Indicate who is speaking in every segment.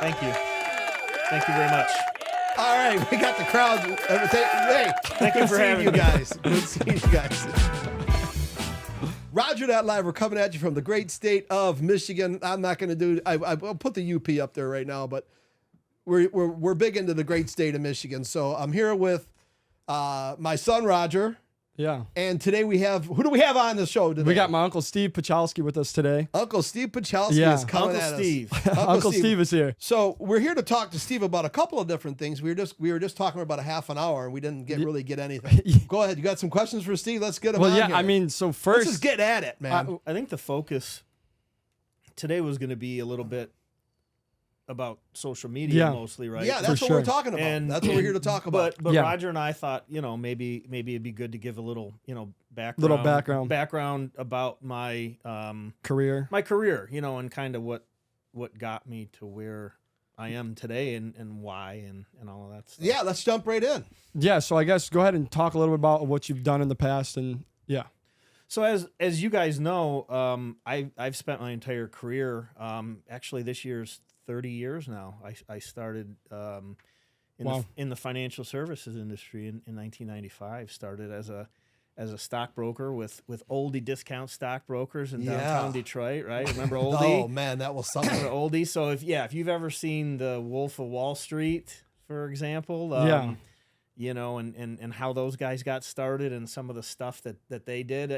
Speaker 1: Thank you. Thank you very much.
Speaker 2: All right, we got the crowd. Hey,
Speaker 1: Thank you for having
Speaker 2: you
Speaker 1: me.
Speaker 2: guys. Good seeing you guys. Roger.live, we're coming at you from the great state of Michigan. I'm not going to do, I'll put the UP up there right now, but we're big into the great state of Michigan. So I'm here with my son, Roger.
Speaker 3: Yeah.
Speaker 2: And today who do we have on the show today?
Speaker 3: We got my Uncle Steve Puchalski with us today.
Speaker 2: Uncle Steve Puchalski is coming
Speaker 1: Uncle
Speaker 2: at
Speaker 1: Steve.
Speaker 2: us.
Speaker 3: Uncle Steve is here.
Speaker 2: So we're here to talk to Steve about a couple of different things. We were just talking for about a half an hour and we didn't really get anything. Go ahead. You got some questions for Steve? Let's get them on
Speaker 3: Well, yeah,
Speaker 2: here.
Speaker 3: I mean, so
Speaker 2: Let's
Speaker 3: first,
Speaker 2: just get at it, man.
Speaker 1: I think the focus today was going to be a little bit about social media mostly, right?
Speaker 2: Yeah, that's
Speaker 3: For
Speaker 2: what we're
Speaker 3: sure.
Speaker 2: talking about. That's what we're here to talk about.
Speaker 1: But
Speaker 3: Yeah.
Speaker 1: Roger and I thought, maybe it'd be good to give a little, background about my
Speaker 3: career.
Speaker 1: my career, and kind of what got me to where I am today and why and all of that stuff.
Speaker 2: Yeah, let's jump right in.
Speaker 3: Yeah, so I guess go ahead and talk a little bit about what you've done in the past, and yeah.
Speaker 1: So as you guys know, I've spent my entire career. Actually, this year's 30 years now. I started in the financial services industry in 1995. Started as a stockbroker with Oldie Discount Stockbrokers in downtown Detroit. Right? Remember Oldie?
Speaker 2: Oh man, that was something.
Speaker 1: Remember Oldie. So if you've ever seen The Wolf of Wall Street, for example, and how those guys got started and some of the stuff that they did,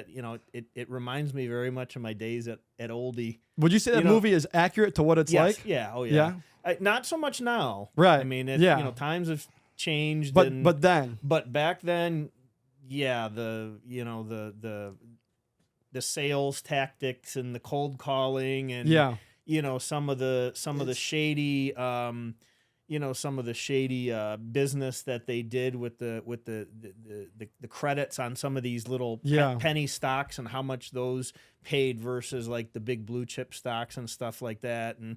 Speaker 1: it reminds me very much of my days at Oldie.
Speaker 3: Would you say that movie is accurate to what it's
Speaker 1: Yes,
Speaker 3: like?
Speaker 1: yeah, oh yeah. Not so much now.
Speaker 3: Right.
Speaker 1: I mean, times have changed.
Speaker 3: But then.
Speaker 1: But back then, yeah, the sales tactics and the cold calling and some of the shady business that they did with the credits on some of these little penny stocks and how much those paid versus like the big blue chip stocks and stuff like that. And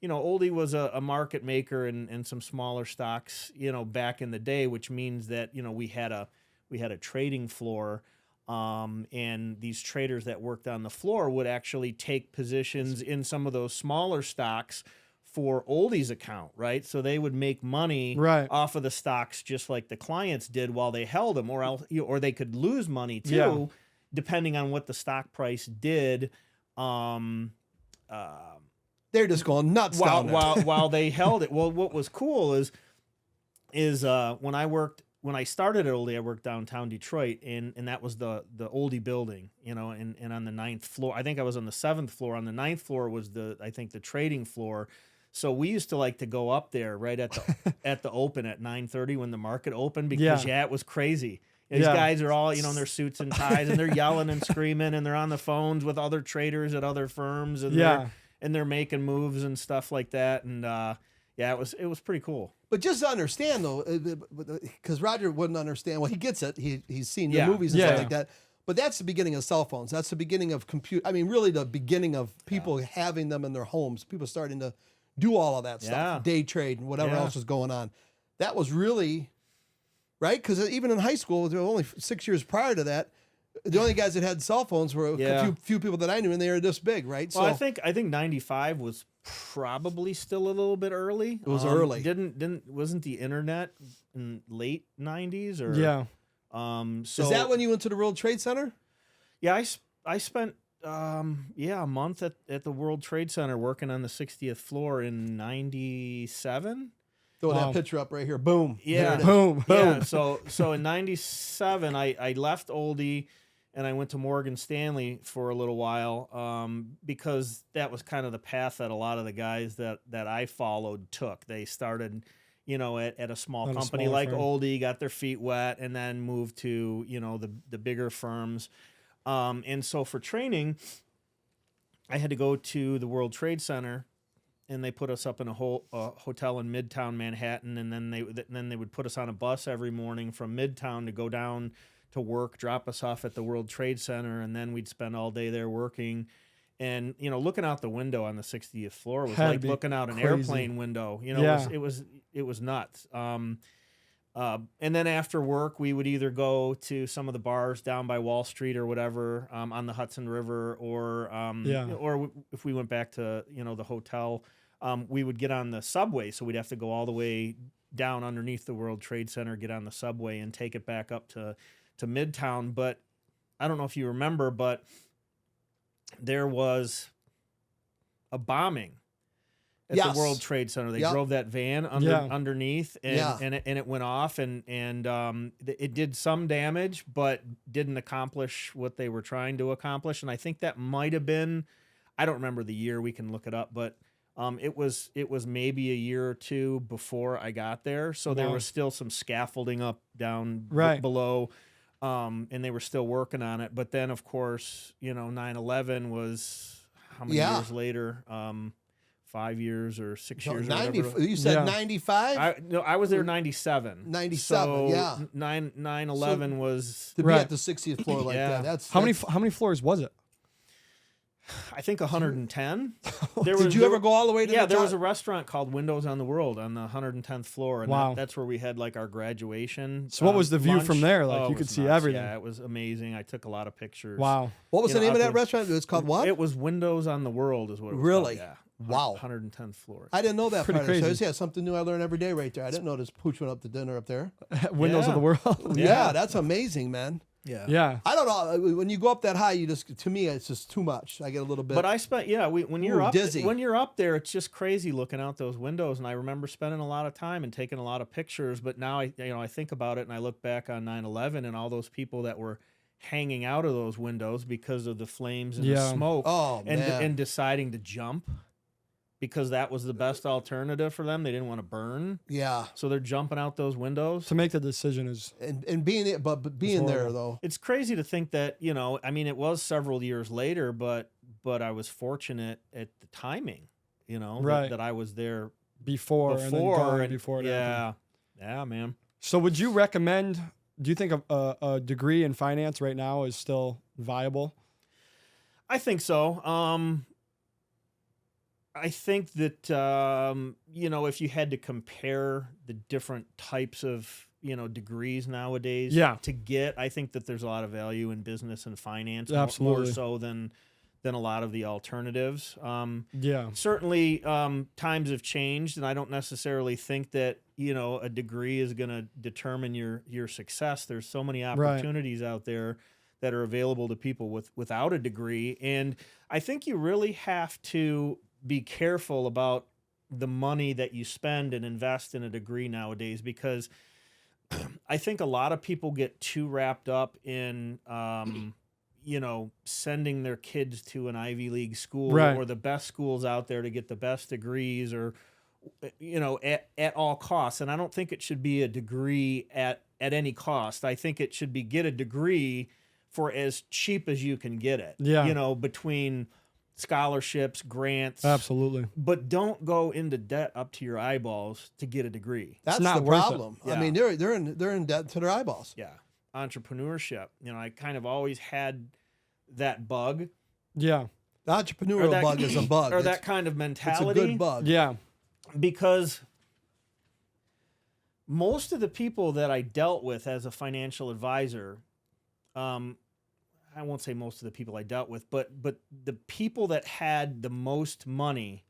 Speaker 1: Oldie was a market maker and some smaller stocks back in the day, which means that we had a trading floor. And these traders that worked on the floor would actually take positions in some of those smaller stocks for Oldie's account, right? So they would make money off of the stocks just like the clients did while they held them, or they could lose money too, depending on what the stock price did.
Speaker 2: They're just going nuts
Speaker 1: while they held it. Well, what was cool is when I started at Oldie, I worked downtown Detroit, and that was the Oldie building, and on the 9th floor, I think I was on the 7th floor. On the 9th floor was the trading floor. So we used to like to go up there right at the open at 9:30 when the market opened because it was crazy. These guys are all in their suits and ties and they're yelling and screaming and they're on the phones with other traders at other firms and they're making moves and stuff like that. And it was pretty cool.
Speaker 2: But just to understand though, because Roger wouldn't understand. Well, he gets it. He's seen the movies and stuff like that. But that's the beginning of cell phones. That's the beginning of really the beginning of people having them in their homes. People starting to do all of that stuff, day trade and whatever else was going on. That was really, right? Because even in high school, there were only 6 years prior to that, the only guys that had cell phones were a few people that I knew, and they were this big, right?
Speaker 1: Well, I think 95 was probably still a little bit early.
Speaker 2: It was early.
Speaker 1: Wasn't the internet in late 90s or
Speaker 2: So is that when you went to the World Trade Center?
Speaker 1: Yeah, I spent a month at the World Trade Center working on the 60th floor in 97.
Speaker 2: Throw that picture up right here. Boom.
Speaker 3: Yeah. Boom.
Speaker 1: Yeah. So in 97, I left Oldie and I went to Morgan Stanley for a little while because that was kind of the path that a lot of the guys that I followed took. They started, at a small company like firm. Oldie, got their feet wet, and then moved to, the bigger firms. And so for training, I had to go to the World Trade Center, and they put us up in a hotel in Midtown Manhattan, and then they would put us on a bus every morning from Midtown to go down to work, drop us off at the World Trade Center, and then we'd spend all day there working. And looking out the window on the 60th floor was like looking out an airplane window. It was nuts. And then after work, we would either go to some of the bars down by Wall Street or whatever on the Hudson River, or if we went back to the hotel, we would get on the subway. So we'd have to go all the way down underneath the World Trade Center, get on the subway, and take it back up to Midtown. But I don't know if you remember, but there was a bombing at the World Trade Center. They drove that van underneath, and it went off, and it did some damage, but didn't accomplish what they were trying to accomplish. And I think that might have been, I don't remember the year. We can look it up, but it was maybe a year or two before I got there. So there was still some scaffolding up down below, and they were still working on it. But then, of course, 9/11 was how many years later? 5 years or 6 years.
Speaker 2: 90. You said 95.
Speaker 1: I was there 97.
Speaker 2: 97.
Speaker 1: So 9/11 was
Speaker 2: to be at the 60th floor like that. That's
Speaker 3: how many floors was it?
Speaker 1: I think 110.
Speaker 2: Did you ever go all the way to the top?
Speaker 1: There was a restaurant called Windows on the World on the 110th floor, and that's where we had like our graduation.
Speaker 3: So what was the view
Speaker 1: lunch
Speaker 3: from there? Like you could see everything.
Speaker 1: Yeah, it was amazing. I took a lot of pictures.
Speaker 3: Wow.
Speaker 2: What was the name of that restaurant? It was called what?
Speaker 1: It was Windows on the World is what it was
Speaker 2: really?
Speaker 1: called. Yeah.
Speaker 2: Wow.
Speaker 1: 110th floor.
Speaker 2: I didn't know that
Speaker 3: Pretty
Speaker 2: part
Speaker 3: crazy.
Speaker 2: of it. So, something new I learn every day right there. I didn't know this Pooch went up to dinner up there.
Speaker 3: Windows of the World.
Speaker 2: Yeah, that's amazing, man.
Speaker 3: Yeah.
Speaker 2: I don't know. When you go up that high, to me, it's just too much. I get a little bit.
Speaker 1: But I spent, when you're
Speaker 2: dizzy.
Speaker 1: When you're up there, it's just crazy looking out those windows. And I remember spending a lot of time and taking a lot of pictures. But now I think about it and I look back on 9/11 and all those people that were hanging out of those windows because of the flames and the smoke.
Speaker 2: Oh, man.
Speaker 1: And deciding to jump because that was the best alternative for them. They didn't want to burn.
Speaker 2: Yeah.
Speaker 1: So they're jumping out those windows.
Speaker 3: To make the decision is
Speaker 2: and being there though.
Speaker 1: It's crazy to think that, it was several years later, but I was fortunate at the timing, that I was there
Speaker 3: before and then gone before it happened.
Speaker 1: Yeah, man.
Speaker 3: So would you recommend, do you think a degree in finance right now is still viable?
Speaker 1: I think so. I think that, if you had to compare the different types of, degrees nowadays to get, I think that there's a lot of value in business and finance.
Speaker 3: Absolutely.
Speaker 1: More so than a lot of the alternatives.
Speaker 3: Yeah.
Speaker 1: Certainly, times have changed, and I don't necessarily think that, a degree is going to determine your success. There's so many opportunities out there that are available to people without a degree. And I think you really have to be careful about the money that you spend and invest in a degree nowadays, because I think a lot of people get too wrapped up in, sending their kids to an Ivy League school or the best schools out there to get the best degrees or, at all costs. And I don't think it should be a degree at any cost. I think it should be get a degree for as cheap as you can get it.
Speaker 3: Yeah.
Speaker 1: Between scholarships, grants.
Speaker 3: Absolutely.
Speaker 1: But don't go into debt up to your eyeballs to get a degree.
Speaker 2: That's
Speaker 3: not
Speaker 2: the
Speaker 3: worth it.
Speaker 2: problem.
Speaker 1: Yeah.
Speaker 2: I mean, they're in debt to their eyeballs.
Speaker 1: Yeah. Entrepreneurship. I kind of always had that bug.
Speaker 3: Yeah.
Speaker 2: The entrepreneurial bug is a bug.
Speaker 1: Or that kind of mentality.
Speaker 2: It's a good bug.
Speaker 3: Yeah.
Speaker 1: Because most of the people that I dealt with as a financial advisor, I won't say most of the people I dealt with, but the people that had the most money,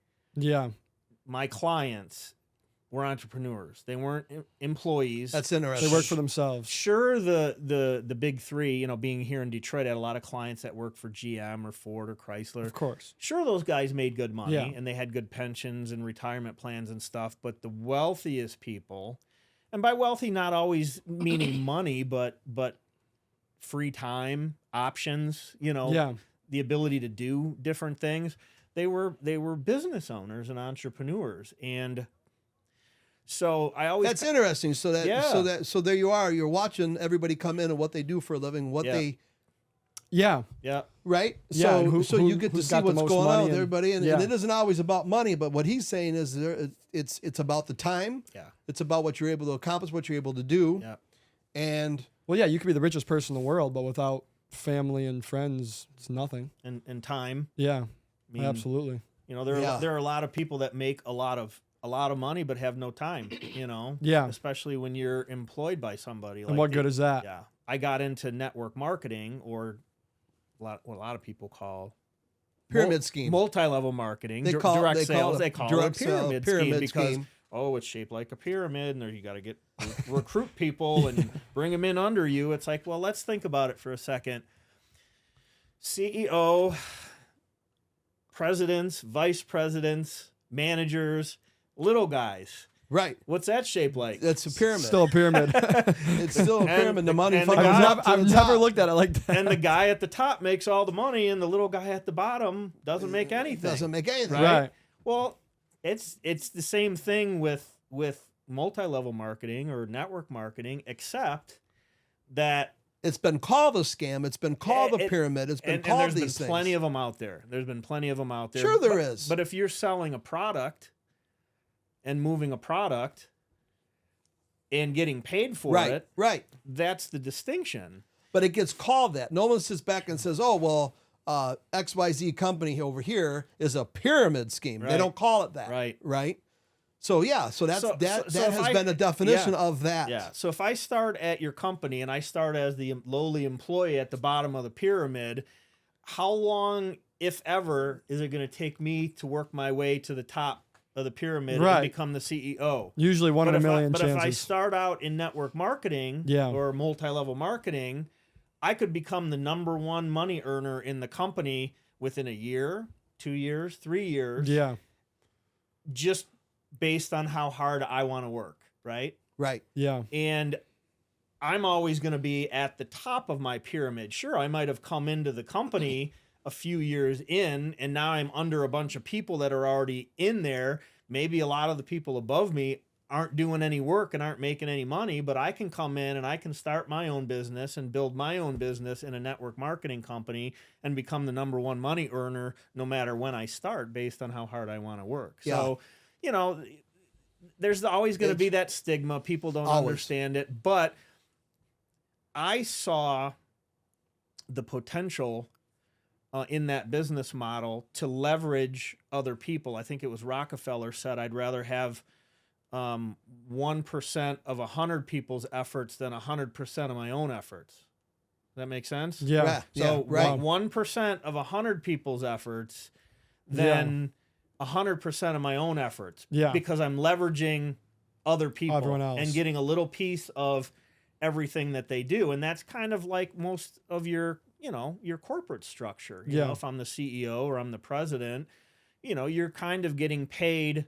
Speaker 1: my clients, were entrepreneurs. They weren't employees.
Speaker 2: That's interesting.
Speaker 3: They work for themselves.
Speaker 1: Sure, the big three, being here in Detroit, I had a lot of clients that worked for GM or Ford or Chrysler.
Speaker 3: Of course.
Speaker 1: Sure, those guys made good money
Speaker 3: Yeah.
Speaker 1: and they had good pensions and retirement plans and stuff, but the wealthiest people, and by wealthy not always meaning money, but free time, options, the ability to do different things. They were business owners and entrepreneurs. And so I always
Speaker 2: That's interesting. So there you are, you're watching everybody come in and what they do for a living, they
Speaker 3: Yeah.
Speaker 2: right?
Speaker 3: Yeah,
Speaker 2: So
Speaker 3: and
Speaker 2: so you get to
Speaker 3: who's
Speaker 2: see
Speaker 3: got the
Speaker 2: what's
Speaker 3: most
Speaker 2: going on
Speaker 3: money
Speaker 2: with
Speaker 3: and-
Speaker 2: everybody, and
Speaker 3: yeah.
Speaker 2: it isn't always about money. But what he's saying is it's about the time.
Speaker 1: Yeah.
Speaker 2: It's about what you're able to accomplish, what you're able to do,
Speaker 1: Yeah.
Speaker 2: and
Speaker 3: Well, yeah, you could be the richest person in the world, but without family and friends, it's nothing.
Speaker 1: And time.
Speaker 3: Yeah.
Speaker 1: I mean,
Speaker 3: Absolutely.
Speaker 1: there are a lot of people that make a lot of a lot of money but have no time,
Speaker 3: Yeah.
Speaker 1: especially when you're employed by somebody.
Speaker 3: And what good is that?
Speaker 1: Yeah. I got into network marketing, or what a lot of people call
Speaker 2: pyramid scheme,
Speaker 1: multi-level marketing,
Speaker 2: direct sales. They call it a pyramid scheme because
Speaker 1: it's shaped like a pyramid, and you got to recruit people and bring them in under you. It's like, well, let's think about it for a second. CEO, presidents, vice presidents, managers, little guys.
Speaker 2: Right.
Speaker 1: What's that shape like?
Speaker 2: That's a pyramid.
Speaker 3: Still a pyramid.
Speaker 2: It's still a pyramid. The money.
Speaker 3: I've never looked at it like that.
Speaker 1: And the guy at the top makes all the money, and the little guy at the bottom doesn't make anything.
Speaker 3: Right.
Speaker 1: Well, it's the same thing with multi-level marketing or network marketing, except that
Speaker 2: it's been called a scam. It's been called a pyramid. It's been called these things.
Speaker 1: There's been plenty of them out there. There's been plenty of them out there.
Speaker 2: Sure, there is.
Speaker 1: But if you're selling a product and moving a product and getting paid for it,
Speaker 2: right,
Speaker 1: that's the distinction.
Speaker 2: But it gets called that. No one sits back and says, "Oh, well, XYZ company over here is a pyramid scheme." Right. They don't call it that. Right. So that has been a definition of that.
Speaker 1: Yeah. So if I start at your company and I start as the lowly employee at the bottom of the pyramid, how long, if ever, is it going to take me to work my way to the top of the pyramid and become the CEO?
Speaker 3: Usually one in a million chances.
Speaker 1: But if I start out in network marketing or multi-level marketing, I could become the #1 money earner in the company within a year, 2 years, 3 years.
Speaker 3: Yeah.
Speaker 1: Just based on how hard I want to work, right?
Speaker 2: Right.
Speaker 3: Yeah.
Speaker 1: And I'm always going to be at the top of my pyramid. Sure, I might have come into the company a few years in, and now I'm under a bunch of people that are already in there. Maybe a lot of the people above me aren't doing any work and aren't making any money, but I can come in and I can start my own business and build my own business in a network marketing company and become the #1 money earner no matter when I start, based on how hard I want to work.
Speaker 2: Yeah.
Speaker 1: So, there's always going to be that stigma. People don't understand it, but I saw the potential in that business model to leverage other people. I think it was Rockefeller said, I'd rather have 1% of 100 people's efforts than 100% of my own efforts. Does that make sense?
Speaker 3: Yeah.
Speaker 1: So 1% of 100 people's efforts than 100% of my own efforts.
Speaker 3: Yeah.
Speaker 1: Because I'm leveraging other people
Speaker 3: Everyone else.
Speaker 1: and getting a little piece of everything that they do. And that's kind of like most of your corporate structure. You know, if I'm the CEO or I'm the president, you're kind of getting paid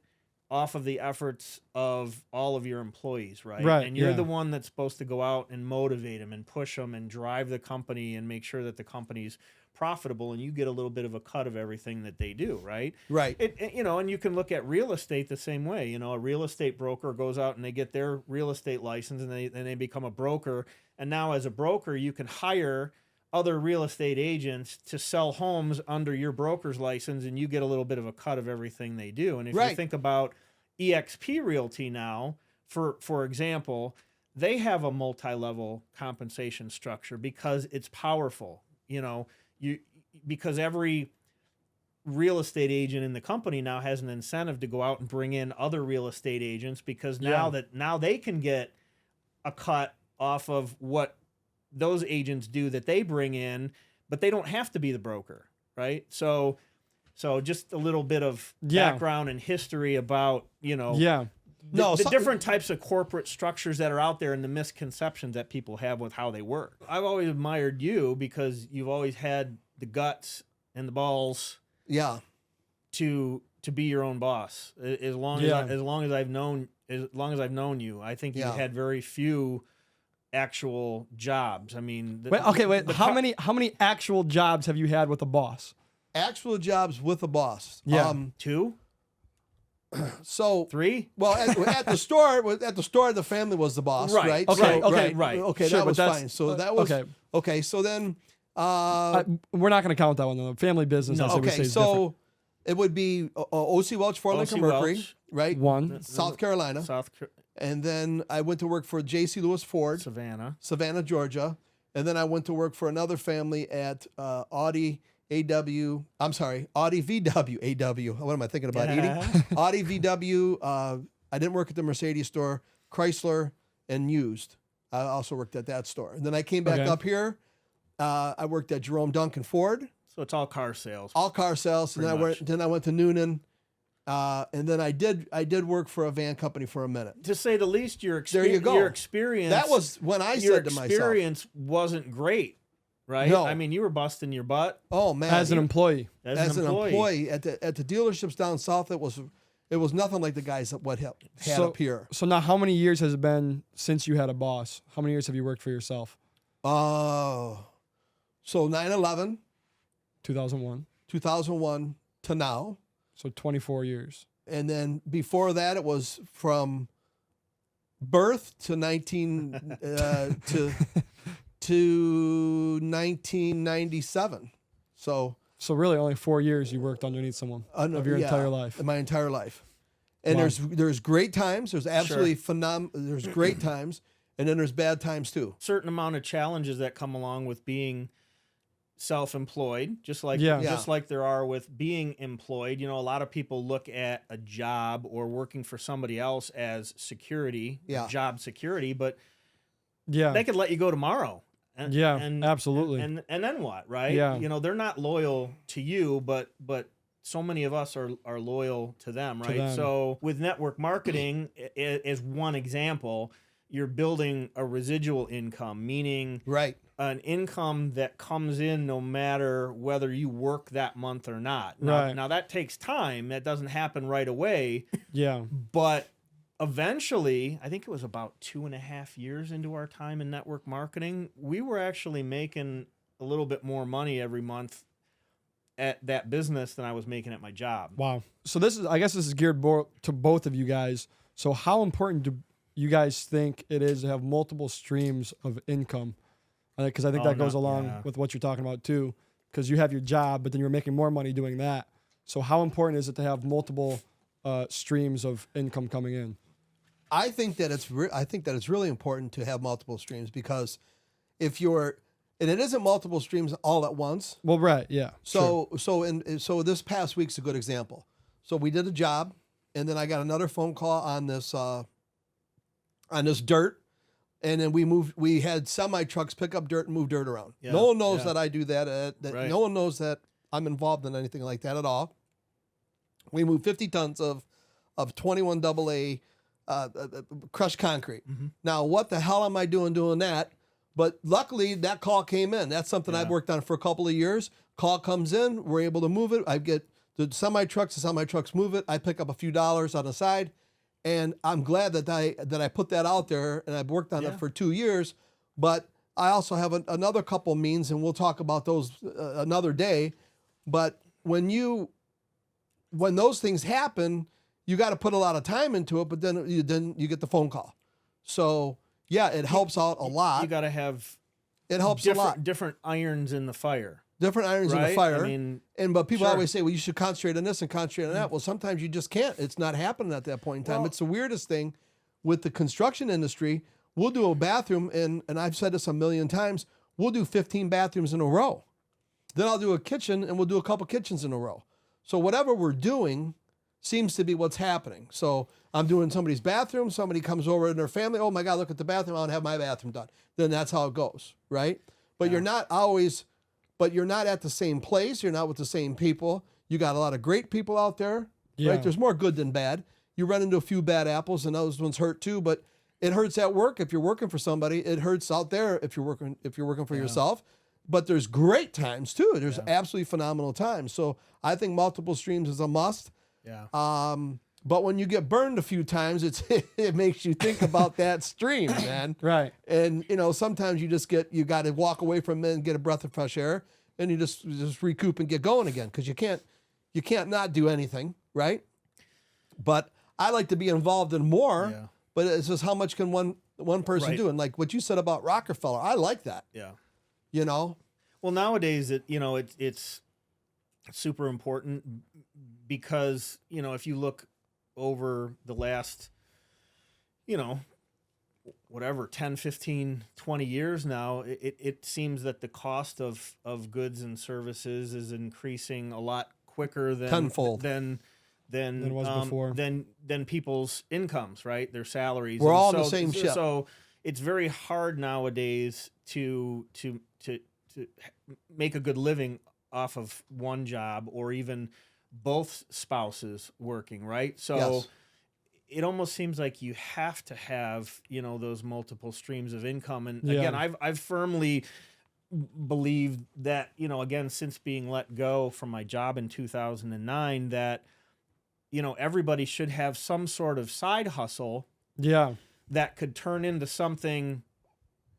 Speaker 1: off of the efforts of all of your employees, right?
Speaker 3: Right.
Speaker 1: And you're the one that's supposed to go out and motivate them and push them and drive the company and make sure that the company's profitable, and you get a little bit of a cut of everything that they do, right?
Speaker 2: Right.
Speaker 1: And you can look at real estate the same way. A real estate broker goes out and they get their real estate license and they become a broker. And now as a broker, you can hire other real estate agents to sell homes under your broker's license, and you get a little bit of a cut of everything they do. And if you think about eXp Realty now, for example, they have a multi-level compensation structure because it's powerful. Because every real estate agent in the company now has an incentive to go out and bring in other real estate agents, because now they can get a cut off of what those agents do that they bring in, but they don't have to be the broker, right? So just a little bit of background and history about, the different types of corporate structures that are out there and the misconceptions that people have with how they work. I've always admired you because you've always had the guts and the balls to be your own boss. As long as I've known you, I think you've had very few actual jobs. I mean,
Speaker 3: how many actual jobs have you had with a boss?
Speaker 2: Actual jobs with a boss.
Speaker 3: Yeah.
Speaker 1: 2.
Speaker 2: So
Speaker 1: 3.
Speaker 2: Well, at the store, the family was the boss, right?
Speaker 3: Okay,
Speaker 2: Okay,
Speaker 3: sure,
Speaker 2: that was fine. So that was okay. So then,
Speaker 3: we're not going to count that one though. Family business.
Speaker 2: No. Okay, so it would be O.C. Welch, Fort Lincoln Mercury, right? South Carolina. And then I went to work for J.C. Lewis Ford,
Speaker 1: Savannah,
Speaker 2: Georgia. And then I went to work for another family at Audi I'm sorry, Audi VW, AW. What am I thinking about eating? Audi VW. I didn't work at the Mercedes store, Chrysler, and used. I also worked at that store. And then I came back up here. I worked at Jerome Duncan Ford.
Speaker 1: So it's all car sales.
Speaker 2: All car sales. And then I went to Noonan. And then I did work for a van company for a minute.
Speaker 1: To say the least, your
Speaker 2: there you go.
Speaker 1: Your experience.
Speaker 2: That was when I said to myself,
Speaker 1: your experience wasn't great, right?
Speaker 2: No.
Speaker 1: I mean, you were busting your butt.
Speaker 2: Oh man,
Speaker 3: as an employee.
Speaker 2: As an employee at the dealerships down south, it was nothing like the guys that had up here.
Speaker 3: So now, how many years has it been since you had a boss? How many years have you worked for yourself?
Speaker 2: So 9/11,
Speaker 3: 2001
Speaker 2: to now.
Speaker 3: So 24 years.
Speaker 2: And then before that, it was from birth to 1997. So
Speaker 3: really only 4 years you worked underneath someone of your entire life.
Speaker 2: My entire life. And
Speaker 3: Wow.
Speaker 2: there's great times. There's absolutely phenomenal. There's great times, and then there's bad times too.
Speaker 1: Certain amount of challenges that come along with being self-employed, just like there are with being employed. You know, a lot of people look at a job or working for somebody else as security, job security, but they could let you go tomorrow. And
Speaker 3: absolutely.
Speaker 1: And then what, right?
Speaker 3: Yeah.
Speaker 1: You know, they're not loyal to you, but so many of us are loyal to them, right? So with network marketing, as one example, you're building a residual income, meaning an income that comes in no matter whether you work that month or not. Now that takes time. That doesn't happen right away.
Speaker 3: Yeah.
Speaker 1: But eventually, I think it was about 2.5 years into our time in network marketing, we were actually making a little bit more money every month at that business than I was making at my job.
Speaker 3: Wow. So I guess this is geared to both of you guys. So how important do you guys think it is to have multiple streams of income? Because I think that goes along with what you're talking about too, because you have your job, but then you're making more money doing that. So how important is it to have multiple streams of income coming in?
Speaker 2: I think that it's really important to have multiple streams, because if you're, and it isn't multiple streams all at once.
Speaker 3: Well, right, yeah.
Speaker 2: So this past week's a good example. So we did a job, and then I got another phone call on this dirt. And then we had semi trucks pick up dirt and move dirt around. Yeah, no one knows that I do that. No one knows that I'm involved in anything like that at all. We moved 50 tons of 21 AA crushed concrete. Mm-hmm. Now, what the hell am I doing that? But luckily, that call came in. That's something I've worked on for a couple of years. Call comes in, we're able to move it. I get the semi trucks move it. I pick up a few dollars on the side. And I'm glad that I put that out there, and I've worked on it for 2 years. But I also have another couple means, and we'll talk about those another day. But when those things happen, you got to put a lot of time into it. But then you get the phone call. So it helps out a lot.
Speaker 1: You got to have
Speaker 2: a lot.
Speaker 1: Different irons in the fire.
Speaker 2: Different irons in the fire.
Speaker 1: I mean,
Speaker 2: but people always say, well, you should concentrate on this and concentrate on that. Well, sometimes you just can't. It's not happening at that point in time. It's the weirdest thing with the construction industry. We'll do a bathroom, and I've said this a million times, we'll do 15 bathrooms in a row. Then I'll do a kitchen, and we'll do a couple kitchens in a row. So whatever we're doing seems to be what's happening. So I'm doing somebody's bathroom. Somebody comes over in their family. Oh, my God, look at the bathroom. I want to have my bathroom done. Then that's how it goes, right? But you're not always... But you're not at the same place. You're not with the same people. You got a lot of great people out there, right? There's more good than bad. You run into a few bad apples, and those ones hurt too. But it hurts at work if you're working for somebody. It hurts out there if you're working for yourself. But there's great times too. There's absolutely phenomenal times. So I think multiple streams is a must.
Speaker 1: Yeah.
Speaker 2: But when you get burned a few times, it makes you think about that stream, man.
Speaker 3: Right.
Speaker 2: And sometimes you got to walk away from it and get a breath of fresh air, and you just recoup and get going again, because you can't not do anything, right? But I like to be involved in more. Yeah. But it's just how much can one person do? And like what you said about Rockefeller, I like that.
Speaker 1: Yeah.
Speaker 2: Well,
Speaker 1: nowadays it's super important, because if you look over the last, whatever, 10, 15, 20 years now, it seems that the cost of goods and services is increasing a lot quicker than
Speaker 2: tenfold
Speaker 1: than
Speaker 3: it was before.
Speaker 1: than people's incomes, right? Their salaries.
Speaker 2: We're
Speaker 1: And
Speaker 2: all
Speaker 1: so,
Speaker 2: in the same ship.
Speaker 1: So it's very hard nowadays to make a good living off of one job or even both spouses working, right? So
Speaker 2: Yes.
Speaker 1: it almost seems like you have to have, those multiple streams of income. And
Speaker 3: Yeah.
Speaker 1: again, I've firmly believed that, again, since being let go from my job in 2009, that, everybody should have some sort of side hustle
Speaker 3: Yeah.
Speaker 1: that could turn into something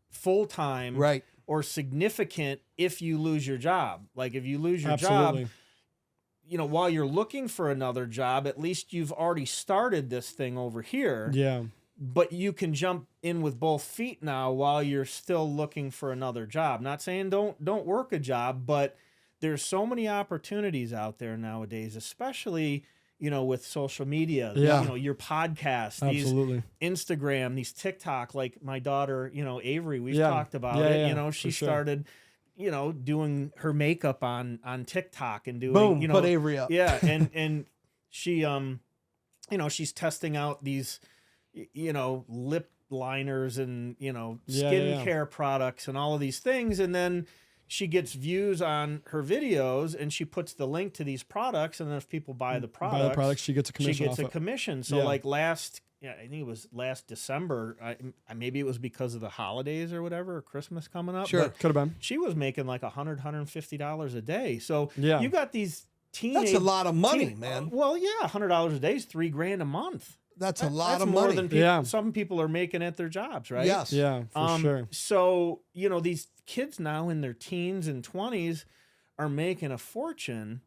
Speaker 1: full-time
Speaker 2: right.
Speaker 1: or significant if you lose your job. Like if you lose your
Speaker 3: Absolutely.
Speaker 1: job, while you're looking for another job, at least you've already started this thing over here.
Speaker 3: Yeah.
Speaker 1: But you can jump in with both feet now while you're still looking for another job. Not saying don't work a job, but there's so many opportunities out there nowadays, especially, with social media,
Speaker 3: Yeah.
Speaker 1: your podcast,
Speaker 3: Absolutely.
Speaker 1: these Instagram, these TikTok, like my daughter, Avery, we've
Speaker 3: Yeah.
Speaker 1: talked about
Speaker 3: Yeah,
Speaker 1: it.
Speaker 3: yeah,
Speaker 1: She
Speaker 3: for sure.
Speaker 1: started, doing her makeup on TikTok and doing,
Speaker 2: Boom, put Avery up.
Speaker 1: Yeah. And she, she's testing out these, lip liners and, skincare products and all of these things. And then she gets views on her videos and she puts the link to these products. And then if people buy the products,
Speaker 3: she gets a commission.
Speaker 1: She gets
Speaker 3: off
Speaker 1: a
Speaker 3: it.
Speaker 1: commission. So
Speaker 3: Yeah.
Speaker 1: like I think it was last December, maybe it was because of the holidays or whatever, or Christmas coming up.
Speaker 2: Sure.
Speaker 1: But
Speaker 3: Could have been.
Speaker 1: she was making like $150 a day. So
Speaker 3: Yeah.
Speaker 1: you got these teenage.
Speaker 2: That's a lot of money, man.
Speaker 1: Well, yeah, $100 a day is $3,000 a month.
Speaker 2: That's a lot
Speaker 1: That's
Speaker 2: of
Speaker 1: more
Speaker 2: money.
Speaker 1: than
Speaker 3: Yeah.
Speaker 1: some people are making at their jobs, right?
Speaker 2: Yes.
Speaker 3: Yeah, for sure.
Speaker 1: So, these kids now in their teens and 20s are making a fortune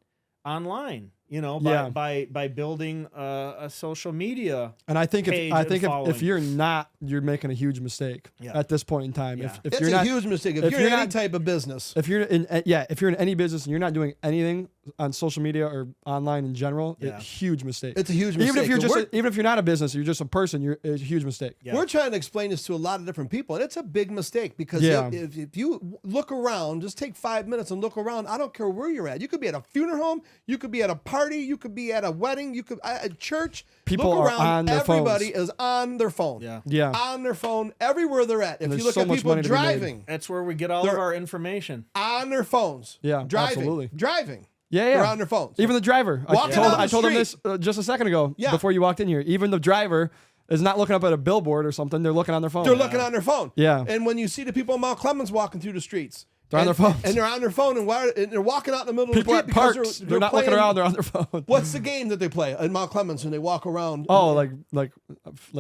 Speaker 1: online, by building a social media.
Speaker 3: And I think
Speaker 1: page
Speaker 3: if
Speaker 1: following.
Speaker 3: you're not, you're making a huge mistake
Speaker 1: Yeah.
Speaker 3: at this point in time.
Speaker 1: Yeah.
Speaker 3: If
Speaker 2: It's
Speaker 3: you're
Speaker 2: a
Speaker 3: not,
Speaker 2: huge mistake. If
Speaker 3: if
Speaker 2: you're
Speaker 3: you're
Speaker 2: in any
Speaker 3: not-
Speaker 2: type of business,
Speaker 3: if you're in any business and you're not doing anything on social media or online in general,
Speaker 1: Yeah.
Speaker 3: it's a huge mistake.
Speaker 2: it's a huge mistake.
Speaker 3: Even if you're
Speaker 2: And
Speaker 3: just even if you're not a business, you're just a person. It's a huge mistake.
Speaker 1: Yeah.
Speaker 2: We're trying to explain this to a lot of different people, and it's a big mistake because
Speaker 3: Yeah.
Speaker 2: if you look around, just take 5 minutes and look around. I don't care where you're at. You could be at a funeral home, you could be at a party, you could be at a wedding, you could at a church.
Speaker 3: People
Speaker 2: look
Speaker 3: are
Speaker 2: around,
Speaker 3: on their
Speaker 2: everybody
Speaker 3: phones.
Speaker 2: is on their phone.
Speaker 1: Yeah.
Speaker 3: Yeah.
Speaker 2: On their phone, everywhere they're at. If
Speaker 3: There's
Speaker 2: you look
Speaker 3: so
Speaker 2: at
Speaker 3: much
Speaker 2: people
Speaker 3: money to be made.
Speaker 2: driving,
Speaker 1: That's where we get all of
Speaker 2: They're-
Speaker 1: our information.
Speaker 2: on their phones.
Speaker 3: Yeah,
Speaker 2: driving,
Speaker 3: absolutely.
Speaker 2: driving.
Speaker 3: Yeah,
Speaker 2: They're
Speaker 3: yeah.
Speaker 2: on their phones.
Speaker 3: Even the driver.
Speaker 2: Walking down the
Speaker 3: I told him this
Speaker 2: street.
Speaker 3: just a second ago.
Speaker 2: Yeah.
Speaker 3: Before you walked in here. Even the driver is not looking up at a billboard or something. They're looking on their phone.
Speaker 2: They're looking on their phone.
Speaker 3: Yeah.
Speaker 2: And when you see the people in Mount Clemens walking through the streets,
Speaker 3: They're on their phones.
Speaker 2: and they're on their phone, and they're walking out in the middle
Speaker 3: People
Speaker 2: of the
Speaker 3: at
Speaker 2: street
Speaker 3: parks.
Speaker 2: because
Speaker 3: They're not looking
Speaker 2: playing-
Speaker 3: around. They're on their phone.
Speaker 2: What's the game that they play in Mount Clemens when they walk around?
Speaker 3: Oh, like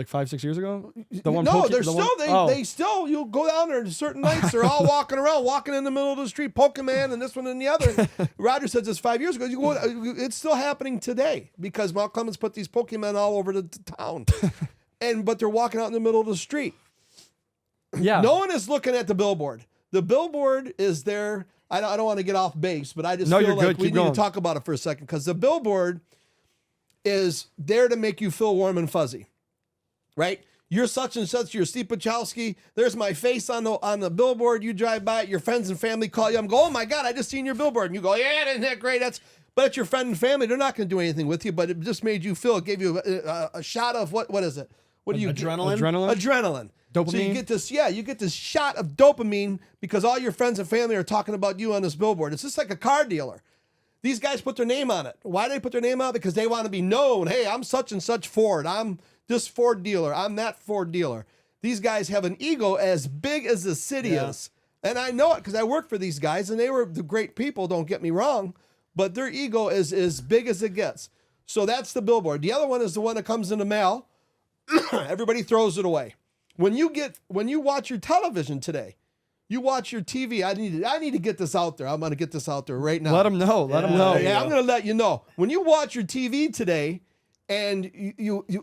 Speaker 3: 5-6 years ago. The one.
Speaker 2: No,
Speaker 3: Poke-
Speaker 2: they're
Speaker 3: the
Speaker 2: still
Speaker 3: one-
Speaker 2: they still you'll go down there certain nights they're all walking around, walking in the middle of the street, Pokemon and this one and the other. Roger said this 5 years ago. You go, it's still happening today because Mount Clemens put these Pokemon all over the town, but they're walking out in the middle of the street.
Speaker 3: Yeah.
Speaker 2: No one is looking at the billboard. The billboard is there. I don't want to get off base, but I just
Speaker 3: No,
Speaker 2: feel
Speaker 3: you're
Speaker 2: like
Speaker 3: good.
Speaker 2: we
Speaker 3: Keep
Speaker 2: need
Speaker 3: going.
Speaker 2: to talk about it for a second because the billboard is there to make you feel warm and fuzzy, right? You're such and such. You're Steve Puchalski. There's my face on the billboard. You drive by it. Your friends and family call you. I'm going, oh my God, I just seen your billboard. And you go, yeah, isn't that great? But it's your friend and family. They're not going to do anything with you, but it just made you feel. It gave you a shot of what is it? What do you
Speaker 1: Adrenaline?
Speaker 2: Adrenaline.
Speaker 3: Dopamine?
Speaker 2: So you get this shot of dopamine because all your friends and family are talking about you on this billboard. It's just like a car dealer. These guys put their name on it. Why do they put their name on it? Because they want to be known. Hey, I'm such and such Ford. I'm this Ford dealer. I'm that Ford dealer. These guys have an ego as big as the city is. And I know it because I worked for these guys and they were the great people, don't get me wrong, but their ego is as big as it gets. So that's the billboard. The other one is the one that comes in the mail. Everybody throws it away. When you watch your television today, you watch your TV. I need to get this out there. I'm going to get this out there right now.
Speaker 3: Let them know. Let them know.
Speaker 2: Yeah, I'm going to let you know. When you watch your TV today, and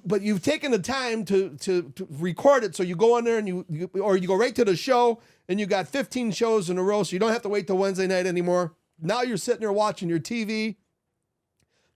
Speaker 2: but you've taken the time to record it, so you go on there and you go right to the show, and you got 15 shows in a row, so you don't have to wait till Wednesday night anymore. Now you're sitting there watching your TV.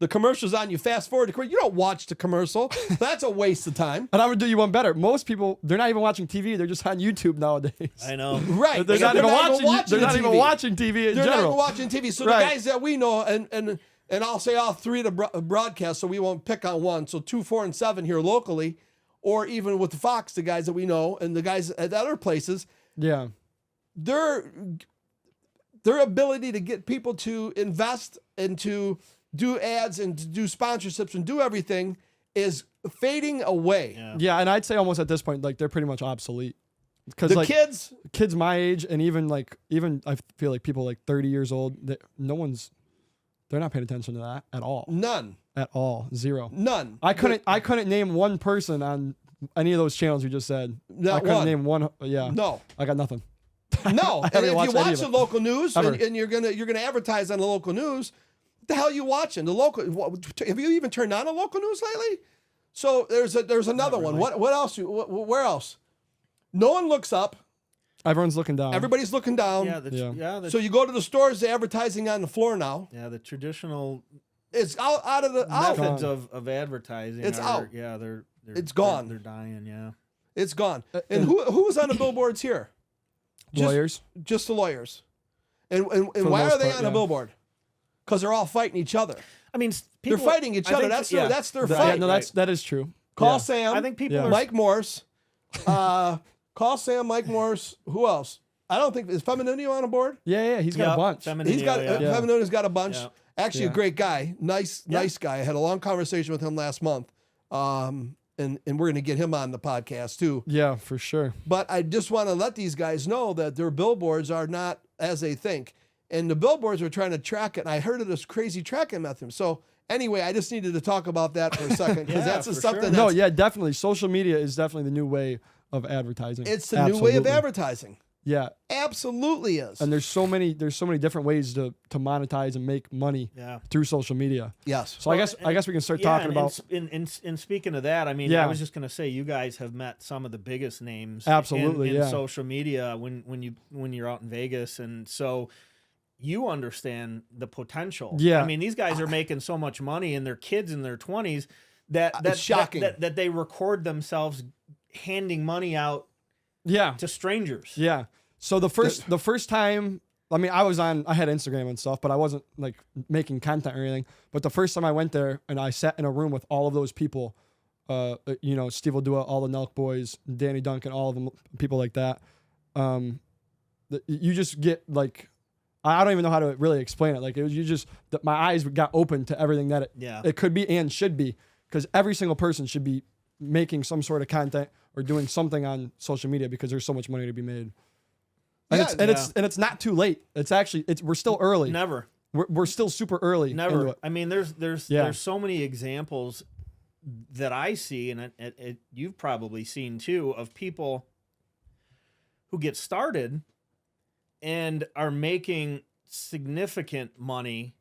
Speaker 2: The commercial's on, you fast forward. You don't watch the commercial. That's a waste of time.
Speaker 3: And I'm going to do you one better. Most people, they're not even watching TV. They're just on YouTube nowadays.
Speaker 1: I know.
Speaker 2: Right.
Speaker 3: They're not even watching TV in general.
Speaker 2: They're not even watching TV. So the guys that we know, and I'll say all three of the broadcasts, so we won't pick on one. So 2, 4, and 7 here locally, or even with the Fox, the guys that we know, and the guys at other places.
Speaker 3: Yeah.
Speaker 2: Their ability to get people to invest and to do ads and to do sponsorships and do everything is fading away.
Speaker 3: Yeah, and I'd say almost at this point, like they're pretty much obsolete. Because
Speaker 2: the
Speaker 3: like kids my age, and even I feel like people like 30 years old, they're not paying attention to that at all.
Speaker 2: None.
Speaker 3: At all. Zero.
Speaker 2: None.
Speaker 3: I couldn't name one person on any of those channels you just said. I couldn't name one. Yeah.
Speaker 2: No.
Speaker 3: I got nothing.
Speaker 2: No. And if you watch the local news and you're gonna advertise on the local news, what the hell are you watching? Have you even turned on the local news lately? So there's another one. What else? Where else? No one looks up.
Speaker 3: Everyone's looking down.
Speaker 2: Everybody's looking down. So you go to the stores, the advertising on the floor now.
Speaker 1: Yeah, the traditional
Speaker 2: it's out of the
Speaker 1: methods of advertising.
Speaker 2: It's out.
Speaker 1: Yeah, they're
Speaker 2: it's gone.
Speaker 1: They're dying. Yeah,
Speaker 2: it's gone. And who's on the billboards here?
Speaker 3: Lawyers.
Speaker 2: Just the lawyers. And why are they on a billboard? Because they're all fighting each other.
Speaker 1: I mean,
Speaker 2: they're fighting each other. That's their fight.
Speaker 3: Yeah, no, that is true.
Speaker 2: Call Sam.
Speaker 1: I think people are
Speaker 2: Mike Morse. Call Sam, Mike Morse. Who else? I don't think is Feminunio on a board.
Speaker 3: Yeah, he's got a bunch.
Speaker 2: Feminunio's got a bunch. Yeah. Actually, a great guy. Nice guy. I had a long conversation with him last month. And we're going to get him on the podcast too.
Speaker 3: Yeah, for sure.
Speaker 2: But I just want to let these guys know that their billboards are not as they think. And the billboards are trying to track it. And I heard of this crazy tracking method. So anyway, I just needed to talk about that for a second because that's something.
Speaker 3: No, yeah, definitely. Social media is definitely the new way of advertising.
Speaker 2: It's the new way of advertising.
Speaker 3: Yeah,
Speaker 2: absolutely is.
Speaker 3: And there's so many different ways to monetize and make money through social media.
Speaker 2: Yes.
Speaker 3: So I guess we can start talking about.
Speaker 1: In speaking of that, I mean, I was just going to say, you guys have met some of the biggest names.
Speaker 3: Absolutely,
Speaker 1: in social media when you're out in Vegas, and so you understand the potential.
Speaker 2: Yeah.
Speaker 1: I mean, these guys are making so much money, and they're kids in their 20s that's
Speaker 2: shocking
Speaker 1: that they record themselves handing money out. To strangers.
Speaker 3: Yeah. So the first time, I mean, I had Instagram and stuff, but I wasn't like making content or anything. But the first time I went there and I sat in a room with all of those people, Steve Odua, all the Nelk boys, Danny Duncan, all of them, people like that. You just get like, I don't even know how to really explain it. Like my eyes got open to everything that it could be and should be, because every single person should be making some sort of content or doing something on social media because there's so much money to be made. And it's not too late. We're still early.
Speaker 1: Never.
Speaker 3: We're still super early.
Speaker 1: Never. I mean, there's so many examples that I see, and you've probably seen too, of people who get started and are making significant money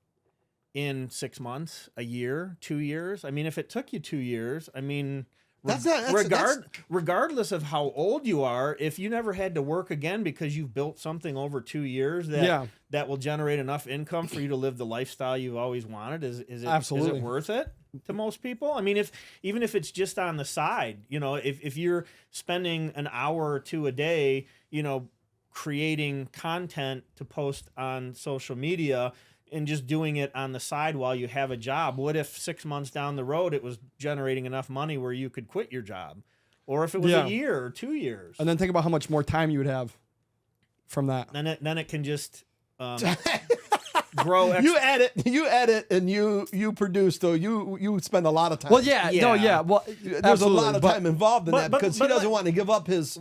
Speaker 1: in 6 months, a year, 2 years. I mean, if it took you 2 years, I mean, regardless of how old you are, if you never had to work again because you've built something over 2 years that will generate enough income for you to live the lifestyle you've always wanted, is it worth it to most people? I mean, even if it's just on the side, if you're spending an hour or two a day, creating content to post on social media and just doing it on the side while you have a job. What if 6 months down the road it was generating enough money where you could quit your job? Or if it was a year or 2 years?
Speaker 3: And then think about how much more time you would have from that.
Speaker 1: Then it can just grow.
Speaker 2: You edit, and you produce. Though you spend a lot of time.
Speaker 3: Well, yeah. Well,
Speaker 2: there's a lot of time involved in that because he doesn't want to give up his.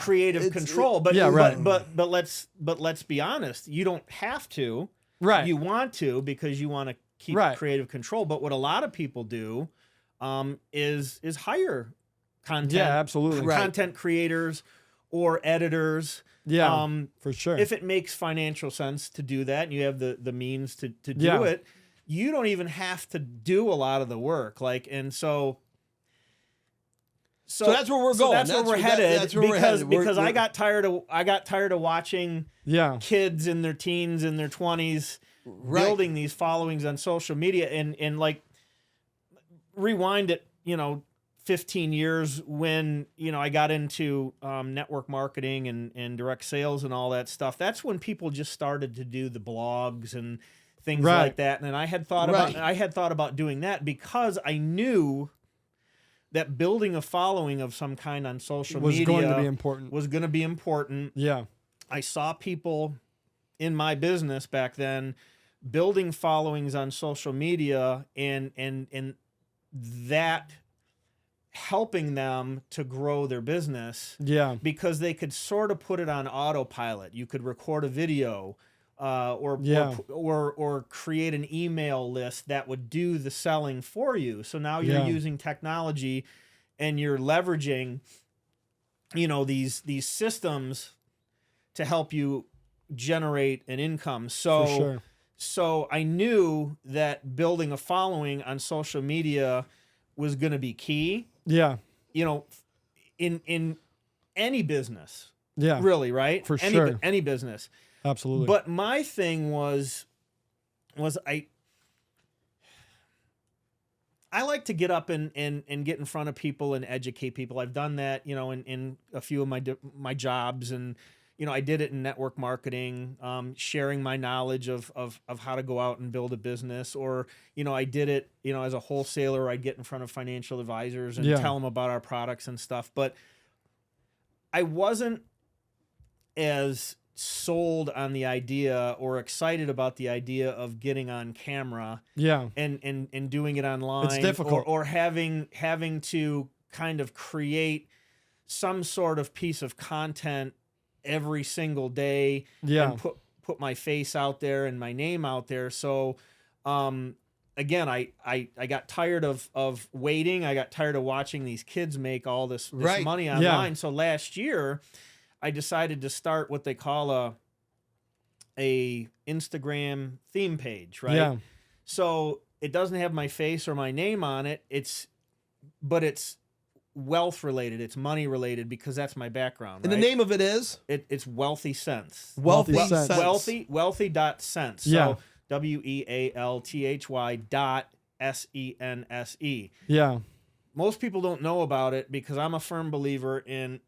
Speaker 1: Creative control, but let's be honest. You don't have to.
Speaker 3: Right.
Speaker 1: You want to because you want to keep creative control. But what a lot of people do is hire content.
Speaker 3: Yeah, absolutely.
Speaker 1: Content creators or editors.
Speaker 3: Yeah, for sure.
Speaker 1: If it makes financial sense to do that, and you have the means to do it, you don't even have to do a lot of the work. So that's where we're going. That's where we're headed. Because I got tired of watching kids in their teens, in their 20s, building these followings on social media, and like rewind it, 15 years when, I got into network marketing and direct sales and all that stuff. That's when people just started to do the blogs and things like that. And I had thought about doing that because I knew that building a following of some kind on social media
Speaker 3: was going to be important.
Speaker 1: Yeah. I saw people in my business back then building followings on social media and that helping them to grow their business.
Speaker 3: Yeah.
Speaker 1: Because they could sort of put it on autopilot. You could record a video or create an email list that would do the selling for you. So now you're using technology and you're leveraging, these systems to help you generate an income. So,
Speaker 3: for sure.
Speaker 1: So I knew that building a following on social media was going to be key.
Speaker 3: Yeah.
Speaker 1: In any business.
Speaker 3: Yeah.
Speaker 1: Really, right?
Speaker 3: For sure.
Speaker 1: Any business.
Speaker 3: Absolutely.
Speaker 1: But my thing was I like to get up and get in front of people and educate people. I've done that, in a few of my jobs, and I did it in network marketing, sharing my knowledge of how to go out and build a business, or I did it, as a wholesaler. I'd get in front of financial advisors and tell them about our products and stuff. But I wasn't as sold on the idea or excited about the idea of getting on camera and doing it online.
Speaker 3: It's difficult.
Speaker 1: Or having to kind of create some sort of piece of content every single day and put my face out there and my name out there. So again, I got tired of waiting. I got tired of watching these kids make all this money online. So last year I decided to start what they call a Instagram theme page, right?
Speaker 3: Yeah.
Speaker 1: So it doesn't have my face or my name on it. But it's wealth related. It's money related because that's my background.
Speaker 2: And
Speaker 1: right?
Speaker 2: the name of it is?
Speaker 1: It's Wealthy Sense.
Speaker 3: Wealthy Sense.
Speaker 1: Wealthy.sense.
Speaker 3: Yeah.
Speaker 1: So WEALTHY.SENSE.
Speaker 3: Yeah.
Speaker 1: Most people don't know about it because I'm a firm believer in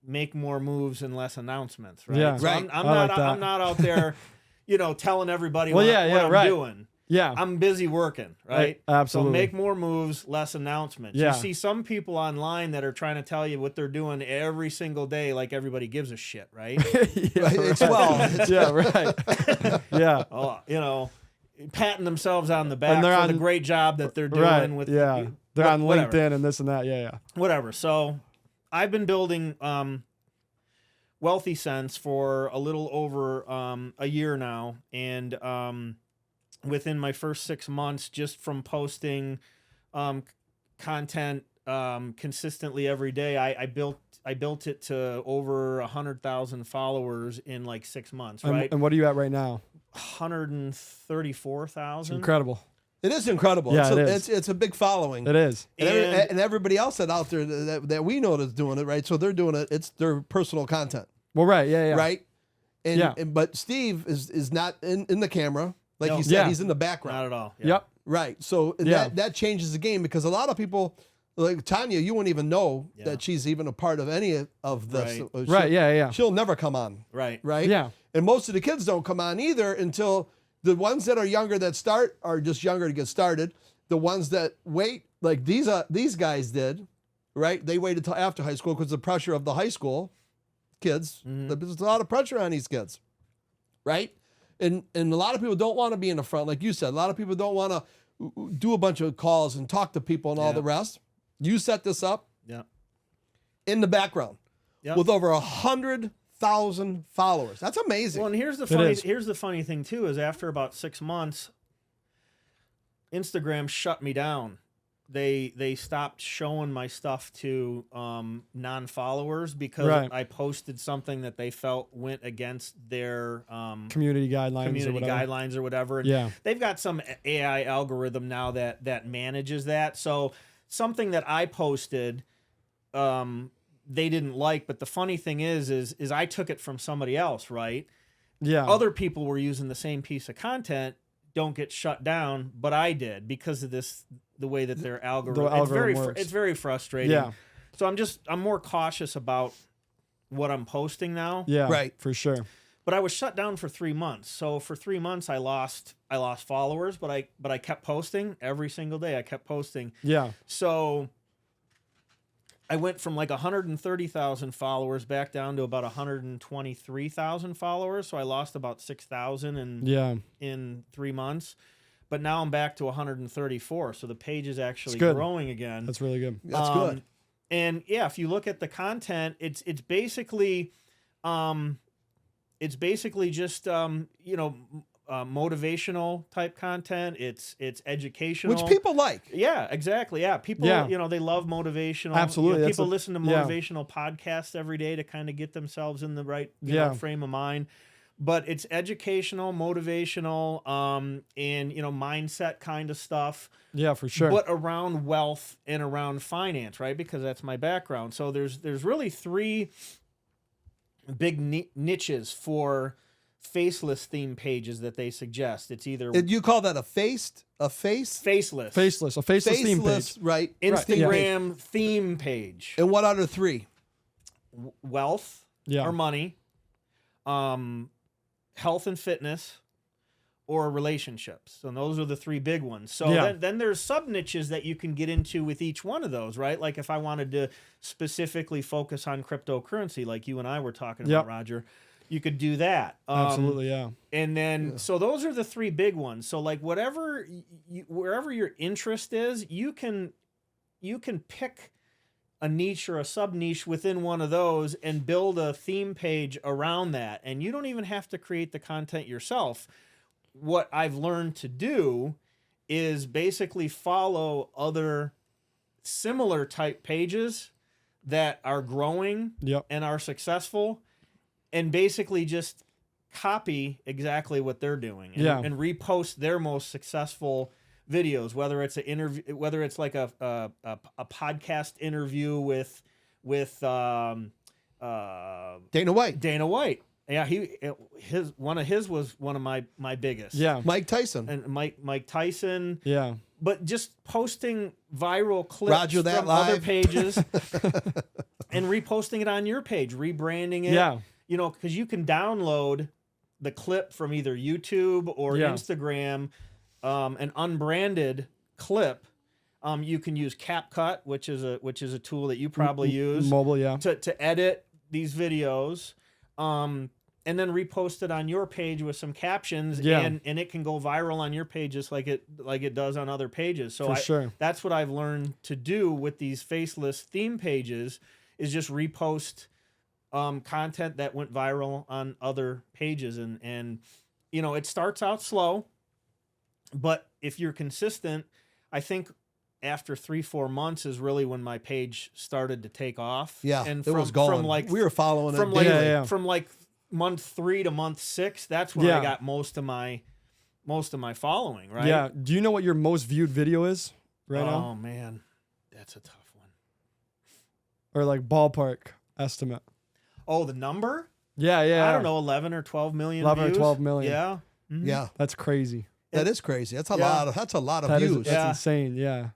Speaker 1: make more moves and less announcements, right?
Speaker 3: Yeah.
Speaker 1: So
Speaker 2: Right.
Speaker 1: I'm
Speaker 3: like
Speaker 1: not out there, telling everybody what I'm doing.
Speaker 3: Yeah.
Speaker 1: I'm busy working, right?
Speaker 3: Absolutely.
Speaker 1: So make more moves, less announcements.
Speaker 3: Yeah.
Speaker 1: You see some people online that are trying to tell you what they're doing every single day, like everybody gives a shit, right?
Speaker 2: It's
Speaker 3: yeah, right. Yeah.
Speaker 1: Patting themselves on the back for the great job that they're doing with
Speaker 3: they're on LinkedIn and this and that. Yeah.
Speaker 1: Whatever. So I've been building Wealthy Sense for a little over a year now, and within my first 6 months, just from posting content consistently every day, I built it to over 100,000 followers in like 6 months. Right.
Speaker 3: And what are you at right now?
Speaker 1: 134,000.
Speaker 3: Incredible.
Speaker 2: It is incredible.
Speaker 3: Yeah, it is.
Speaker 2: It's a big following.
Speaker 3: It is.
Speaker 2: And everybody else out there that we know that's doing it, right? So they're doing it. It's their personal content.
Speaker 3: Well, right. Yeah.
Speaker 2: Right. But Steve is not in the camera. Like he said, he's in the background.
Speaker 1: Not at all.
Speaker 3: Yeah. Yep.
Speaker 2: Right. So that changes the game because a lot of people, like Tanya, you wouldn't even know that she's even a part of any of this.
Speaker 1: Right.
Speaker 3: Yeah.
Speaker 2: She'll never come on.
Speaker 1: Right.
Speaker 2: Right.
Speaker 3: Yeah.
Speaker 2: And most of the kids don't come on either until the ones that are younger that start are just younger to get started. The ones that wait, like these guys did, right? They waited till after high school because the pressure of the high school kids. There's a lot of pressure on these kids, right? And a lot of people don't want to be in the front, like you said. A lot of people don't want to do a bunch of calls and talk to people and all the rest. You set this up in the background with over 100,000 followers. That's amazing.
Speaker 1: Well, and here's the funny thing too is after about 6 months, Instagram shut me down. They stopped showing my stuff to non-followers because I posted something that they felt went against their
Speaker 3: community guidelines
Speaker 1: or whatever. And they've got some AI algorithm now that manages that. So something that I posted, they didn't like. But the funny thing is I took it from somebody else, right? other people were using the same piece of content don't get shut down, but I did because of the way that their algorithm it's very frustrating.
Speaker 3: Yeah.
Speaker 1: So I'm more cautious about what I'm posting now.
Speaker 3: Yeah,
Speaker 2: right,
Speaker 3: for sure.
Speaker 1: But I was shut down for 3 months. So for 3 months I lost followers, but I kept posting every single day. I kept posting.
Speaker 3: Yeah.
Speaker 1: So I went from like 130,000 followers back down to about 123,000 followers. So I lost about 6,000 in 3 months. But now I'm back to 134. So the page is actually growing again.
Speaker 3: That's really good.
Speaker 2: That's good.
Speaker 1: And yeah, if you look at the content, it's basically just motivational type content. It's educational,
Speaker 2: which people like.
Speaker 1: Yeah, exactly. Yeah, people they love motivational.
Speaker 3: Absolutely,
Speaker 1: people listen to motivational podcasts every day to kind of get themselves in the right frame of mind. But it's educational, motivational, and mindset kind of stuff.
Speaker 3: Yeah, for sure.
Speaker 1: But around wealth and around finance, right? Because that's my background. So there's really 3 big niches for faceless theme pages that they suggest. It's either
Speaker 2: you call that faceless
Speaker 3: theme page,
Speaker 2: right?
Speaker 1: Instagram theme page.
Speaker 2: And what other 3?
Speaker 1: Wealth or money, health and fitness, or relationships. So those are the 3 big ones. So then there's sub niches that you can get into with each one of those, right? Like if I wanted to specifically focus on cryptocurrency, like you and I were talking about, Roger, you could do that.
Speaker 3: Absolutely, yeah.
Speaker 1: And then, so those are the 3 big ones. So like wherever your interest is, you can pick a niche or a sub niche within one of those and build a theme page around that. And you don't even have to create the content yourself. What I've learned to do is basically follow other similar type pages that are growing and are successful, and basically just copy exactly what they're doing and repost their most successful videos, whether it's an interview, whether it's like a podcast interview with
Speaker 2: Dana White.
Speaker 1: Yeah, one of his was one of my biggest.
Speaker 3: Yeah,
Speaker 2: Mike Tyson.
Speaker 1: And Mike Tyson.
Speaker 3: Yeah.
Speaker 1: But just posting viral clips from other pages and reposting it on your page, rebranding it.
Speaker 3: Yeah.
Speaker 1: Because you can download the clip from either YouTube or Instagram, an unbranded clip. You can use CapCut, which is a tool that you probably use
Speaker 3: mobile,
Speaker 1: to edit these videos. And then repost it on your page with some captions, and it can go viral on your page just like it does on other pages. So that's what I've learned to do with these faceless theme pages, is just repost content that went viral on other pages. And it starts out slow, but if you're consistent, I think after 3-4 months is really when my page started to take off.
Speaker 2: Yeah,
Speaker 1: and
Speaker 2: it was going. We were following it
Speaker 1: from like month 3 to month 6. That's when I got most of my following. Right.
Speaker 3: Yeah. Do you know what your most viewed video is now?
Speaker 1: Oh man, that's a tough one.
Speaker 3: Or like ballpark estimate.
Speaker 1: Oh, the number?
Speaker 3: Yeah.
Speaker 1: I don't know, 11 or 12 million.
Speaker 3: 11
Speaker 1: views?
Speaker 3: or 12 million.
Speaker 1: Yeah.
Speaker 2: Mm-hmm. Yeah.
Speaker 3: That's crazy.
Speaker 2: That is crazy. That's a lot of views.
Speaker 3: That's insane. Yeah.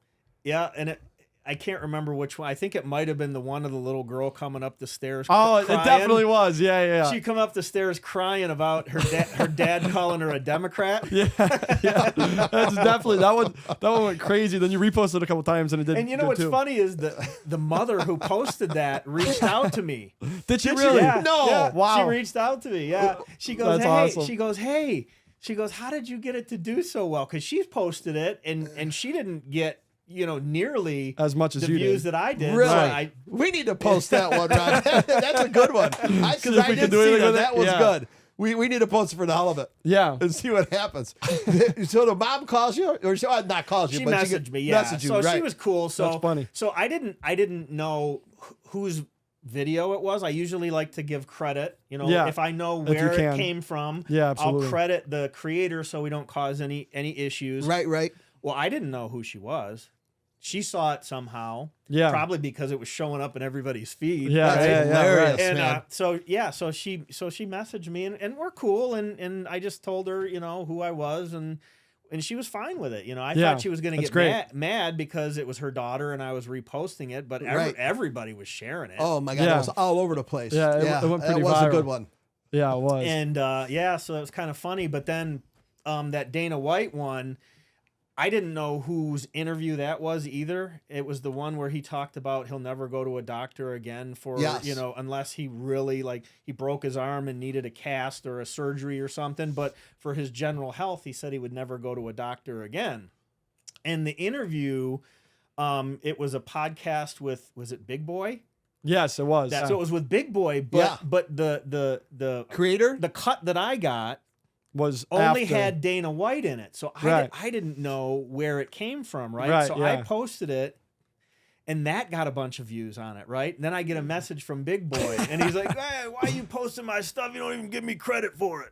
Speaker 1: Yeah, and I can't remember which one. I think it might have been the one of the little girl coming up the stairs.
Speaker 3: Oh,
Speaker 1: crying.
Speaker 3: It definitely was. Yeah.
Speaker 1: She come up the stairs crying about her dad calling her a Democrat.
Speaker 3: Yeah. That's definitely that one went crazy. Then you reposted a couple times and it did.
Speaker 1: And what's funny is the mother who posted that reached out to me.
Speaker 3: Did she really?
Speaker 1: Yeah,
Speaker 2: no.
Speaker 1: Yeah,
Speaker 3: wow.
Speaker 1: She reached out to me. Yeah. She goes,
Speaker 3: That's
Speaker 1: hey.
Speaker 3: awesome.
Speaker 1: She goes, hey. She goes, how did you get it to do so well? Because she's posted it and she didn't get nearly
Speaker 3: as much as
Speaker 1: the
Speaker 3: you
Speaker 1: views
Speaker 3: did.
Speaker 1: that I did.
Speaker 2: Really? We need to post that one, Ron. That's a good one. Because I did see that. That was good. We need to post it for the hell of it.
Speaker 3: Yeah.
Speaker 2: And see what happens. So the mom calls you, or she not calls you,
Speaker 1: she
Speaker 2: but
Speaker 1: messaged me. Yeah.
Speaker 2: Messaged you,
Speaker 1: so
Speaker 2: right.
Speaker 1: she was cool. So
Speaker 3: that's funny.
Speaker 1: So I didn't know whose video it was. I usually like to give credit. If I know where it came from,
Speaker 3: absolutely.
Speaker 1: I'll credit the creator so we don't cause any issues.
Speaker 2: Right.
Speaker 1: Well, I didn't know who she was. she saw it somehow.
Speaker 3: Yeah.
Speaker 1: Probably because it was showing up in everybody's feed.
Speaker 3: Yeah,
Speaker 2: That's
Speaker 3: yeah,
Speaker 2: hilarious,
Speaker 3: yeah,
Speaker 1: And
Speaker 2: man.
Speaker 1: so she messaged me and we're cool and I just told her, you know, who I was and she was fine with it. You know, I
Speaker 3: Yeah,
Speaker 1: thought she was going to
Speaker 3: that's
Speaker 1: get mad because it was her daughter and I was reposting it, but
Speaker 2: Right.
Speaker 1: everybody was sharing it.
Speaker 2: Oh my God,
Speaker 3: Yeah.
Speaker 2: it was all over the place.
Speaker 3: Yeah, it went pretty
Speaker 2: that was a
Speaker 3: viral.
Speaker 2: good one.
Speaker 3: Yeah, it was.
Speaker 1: And so it was kind of funny. But then that Dana White one, I didn't know whose interview that was either. It was the one where he talked about he'll never go to a doctor again for,
Speaker 2: Yes.
Speaker 1: you know, unless he really he broke his arm and needed a cast or a surgery or something. But for his general health, he said he would never go to a doctor again. And the interview, it was a podcast with, was it Big Boy?
Speaker 3: Yes, it was.
Speaker 1: So it was with Big Boy, but the
Speaker 2: Creator?
Speaker 1: the cut that I got
Speaker 3: was
Speaker 1: only
Speaker 3: after.
Speaker 1: had Dana White in it. So I didn't know where it came from, right?
Speaker 3: Right,
Speaker 1: So
Speaker 3: yeah.
Speaker 1: I posted it and that got a bunch of views on it, right? And then I get a message from Big Boy and he's like, hey, why are you posting my stuff? You don't even give me credit for it.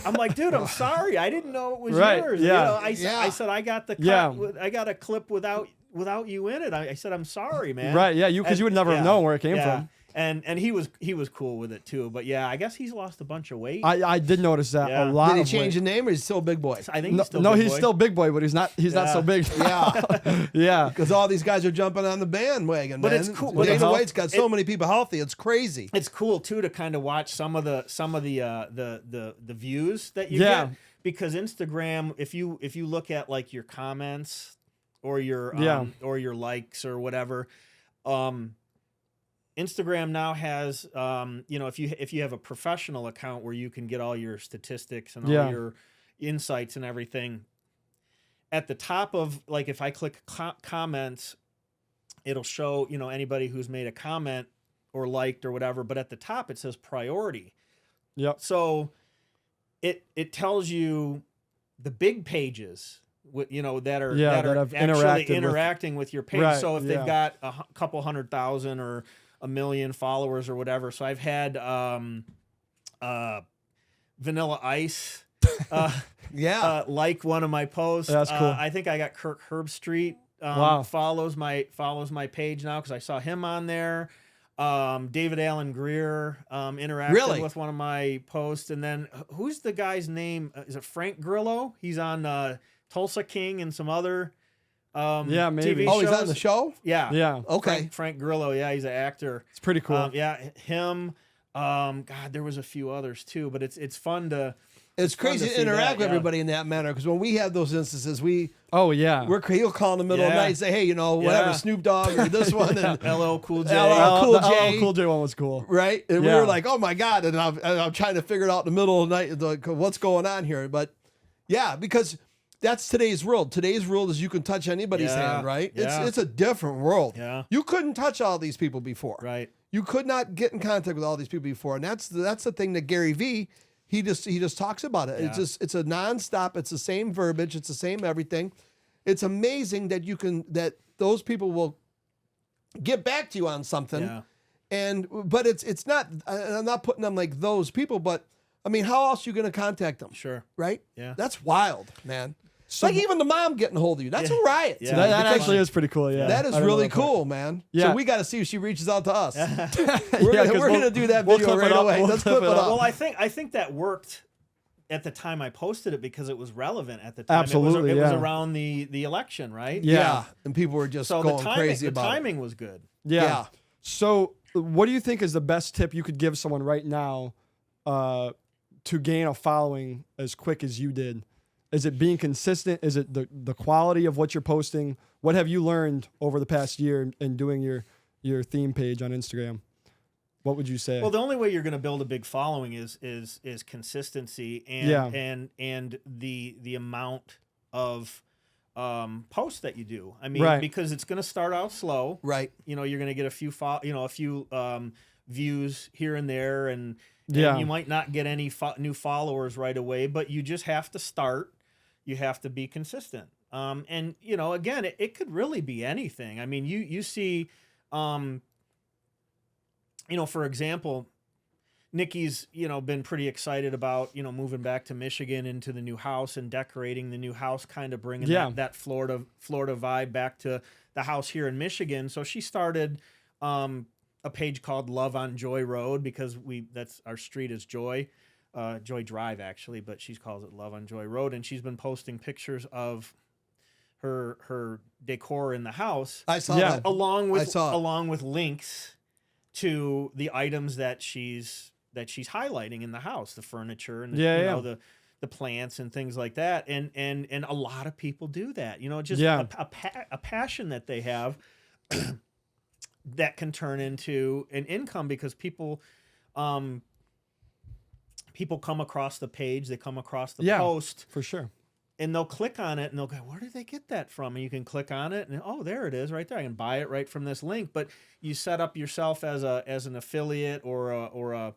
Speaker 1: I'm like, dude, I'm sorry. I didn't know it was
Speaker 3: Right,
Speaker 1: yours.
Speaker 3: yeah.
Speaker 1: You know, I said I got the cut.
Speaker 3: Yeah.
Speaker 1: I got a clip without you in it. I said, I'm sorry, man.
Speaker 3: Right, yeah, because you would never have known where it came
Speaker 1: yeah.
Speaker 3: from.
Speaker 1: And he was cool with it too. But yeah, I guess he's lost a bunch of weight.
Speaker 3: I did notice that
Speaker 1: Yeah.
Speaker 3: a lot.
Speaker 2: Did he
Speaker 3: of
Speaker 2: change
Speaker 3: weight.
Speaker 2: the name or is he still Big Boy?
Speaker 1: I think
Speaker 3: No,
Speaker 1: he's still
Speaker 3: no,
Speaker 1: Big
Speaker 3: he's
Speaker 1: Boy.
Speaker 3: still Big Boy, but he's not so big.
Speaker 2: Yeah.
Speaker 3: Yeah.
Speaker 2: Because all these guys are jumping on the bandwagon,
Speaker 1: But
Speaker 2: man.
Speaker 1: it's cool. But
Speaker 2: Dana
Speaker 1: it's-
Speaker 2: White's got so many people healthy. It's crazy.
Speaker 1: It's cool too to kind of watch some of the views that you
Speaker 3: Yeah.
Speaker 1: get, because Instagram, if you look at like your comments or your likes or whatever, Instagram now has if you have a professional account where you can get all your statistics and all your insights and everything, at the top of, like, if I click comments, it'll show, you know, anybody who's made a comment or liked or whatever, but at the top it says priority.
Speaker 3: Yep.
Speaker 1: So it tells you the big pages, that are
Speaker 3: have
Speaker 1: actually
Speaker 3: interacted
Speaker 1: interacting with your page.
Speaker 3: Right,
Speaker 1: So if they've
Speaker 3: yeah.
Speaker 1: got a couple 100,000 or 1 million followers or whatever. So I've had Vanilla Ice like one of my posts.
Speaker 3: That's cool.
Speaker 1: I think I got Kirk Herbstreit
Speaker 3: Wow.
Speaker 1: follows my page now because I saw him on there. David Allen Greer interacted with one of my posts. And then who's the guy's name? Is it Frank Grillo? He's on Tulsa King and some other
Speaker 3: Yeah, maybe.
Speaker 1: TV
Speaker 2: Oh, he's
Speaker 1: shows.
Speaker 2: on the show?
Speaker 1: Yeah.
Speaker 3: Yeah.
Speaker 2: Okay.
Speaker 1: Frank Grillo. Yeah, he's an actor.
Speaker 3: It's pretty cool.
Speaker 1: Him. God, there was a few others too, but it's fun to.
Speaker 2: It's
Speaker 1: fun
Speaker 2: crazy
Speaker 1: to
Speaker 2: to
Speaker 1: see
Speaker 2: interact
Speaker 1: that,
Speaker 2: with
Speaker 1: yeah.
Speaker 2: everybody in that manner because when we have those instances,
Speaker 3: Oh yeah.
Speaker 2: he'll call in the middle of the
Speaker 1: Yeah.
Speaker 2: night and say, hey, whatever,
Speaker 1: Yeah.
Speaker 2: Snoop Dogg or this one. And,
Speaker 1: LL Cool J.
Speaker 2: LL Cool
Speaker 3: the
Speaker 2: J.
Speaker 3: LL Cool J one was cool.
Speaker 2: right? And we
Speaker 3: Yeah.
Speaker 2: were like, oh my God. And I'm trying to figure it out in the middle of the night, like, what's going on here. But yeah, because that's today's world. Today's world is you can touch anybody's
Speaker 1: Yeah.
Speaker 2: hand, right?
Speaker 1: Yeah.
Speaker 2: It's a different world.
Speaker 1: Yeah.
Speaker 2: You couldn't touch all these people before.
Speaker 1: Right.
Speaker 2: You could not get in contact with all these people before. And that's the thing that Gary Vee, he just talks about it.
Speaker 1: Yeah.
Speaker 2: It's a nonstop. It's the same verbiage. It's the same everything. It's amazing that those people will get back to you on something.
Speaker 1: Yeah.
Speaker 2: But it's not, I'm not putting them like those people, but I mean, how else are you going to contact them?
Speaker 1: Sure.
Speaker 2: Right?
Speaker 1: Yeah.
Speaker 2: That's wild, man.
Speaker 3: So-
Speaker 2: like even the mom getting a hold of you. That's a riot.
Speaker 1: Yeah.
Speaker 3: That
Speaker 1: Because-
Speaker 3: actually is pretty cool. Yeah.
Speaker 2: That is
Speaker 3: I don't know
Speaker 2: really
Speaker 3: that part.
Speaker 2: cool, man.
Speaker 3: Yeah.
Speaker 2: So we got to see if she reaches out to us.
Speaker 3: Yeah,
Speaker 2: We're
Speaker 3: 'cause
Speaker 2: going to do that
Speaker 3: we'll
Speaker 2: video
Speaker 3: clip it
Speaker 2: right
Speaker 3: up.
Speaker 2: away.
Speaker 3: We'll
Speaker 2: Let's
Speaker 3: clip
Speaker 2: clip it
Speaker 3: it up.
Speaker 2: up.
Speaker 1: Well, I think that worked at the time I posted it because it was relevant at the time.
Speaker 3: Absolutely,
Speaker 1: It was
Speaker 3: yeah.
Speaker 1: around the election, right?
Speaker 3: Yeah.
Speaker 2: And people were just
Speaker 1: So
Speaker 2: going
Speaker 1: the timing,
Speaker 2: crazy
Speaker 1: the
Speaker 2: about it.
Speaker 1: timing was good.
Speaker 3: Yeah.
Speaker 2: Yeah.
Speaker 3: So, what do you think is the best tip you could give someone right now to gain a following as quick as you did? Is it being consistent? Is it the quality of what you're posting? What have you learned over the past year in doing your theme page on Instagram? What would you say?
Speaker 1: Well, the only way you're going to build a big following is consistency and the amount of posts that you do. I mean,
Speaker 3: Right.
Speaker 1: because it's going to start out slow.
Speaker 2: Right.
Speaker 1: You're going to get a few views here and there, and
Speaker 3: Yeah.
Speaker 1: you might not get any new followers right away, but you just have to start. You have to be consistent. And again, it could really be anything. I mean, you see, for example, Nikki's, been pretty excited about, moving back to Michigan into the new house and decorating the new house, kind of bringing that Florida vibe back to the house here in Michigan. So she started a page called Love on Joy Road, because that's our street is Joy Drive actually, but she calls it Love on Joy Road. And she's been posting pictures of her decor in the house.
Speaker 2: I saw that.
Speaker 1: Along with links to the items that she's highlighting in the house, the furniture and the plants and things like that. And a lot of people do that, just a passion that they have that can turn into an income, because people come across the page, they come across the post
Speaker 3: for sure,
Speaker 1: and they'll click on it and they'll go, where did they get that from? And you can click on it and, oh, there it is right there. I can buy it right from this link. But you set up yourself as an affiliate or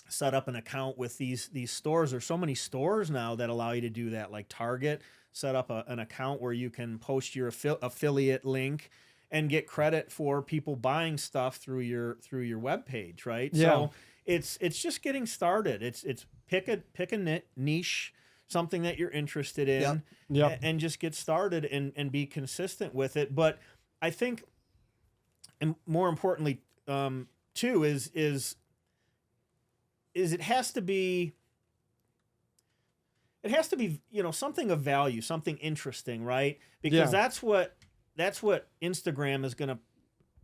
Speaker 1: set up an account with these stores. There's so many stores now that allow you to do that, like Target. Set up an account where you can post your affiliate link and get credit for people buying stuff through your webpage, right?
Speaker 3: Yeah.
Speaker 1: So it's just getting started. It's pick a niche, something that you're interested in, and just get started and be consistent with it. But I think, and more importantly, too, is it has to be something of value, something interesting, right? Because that's what Instagram is going to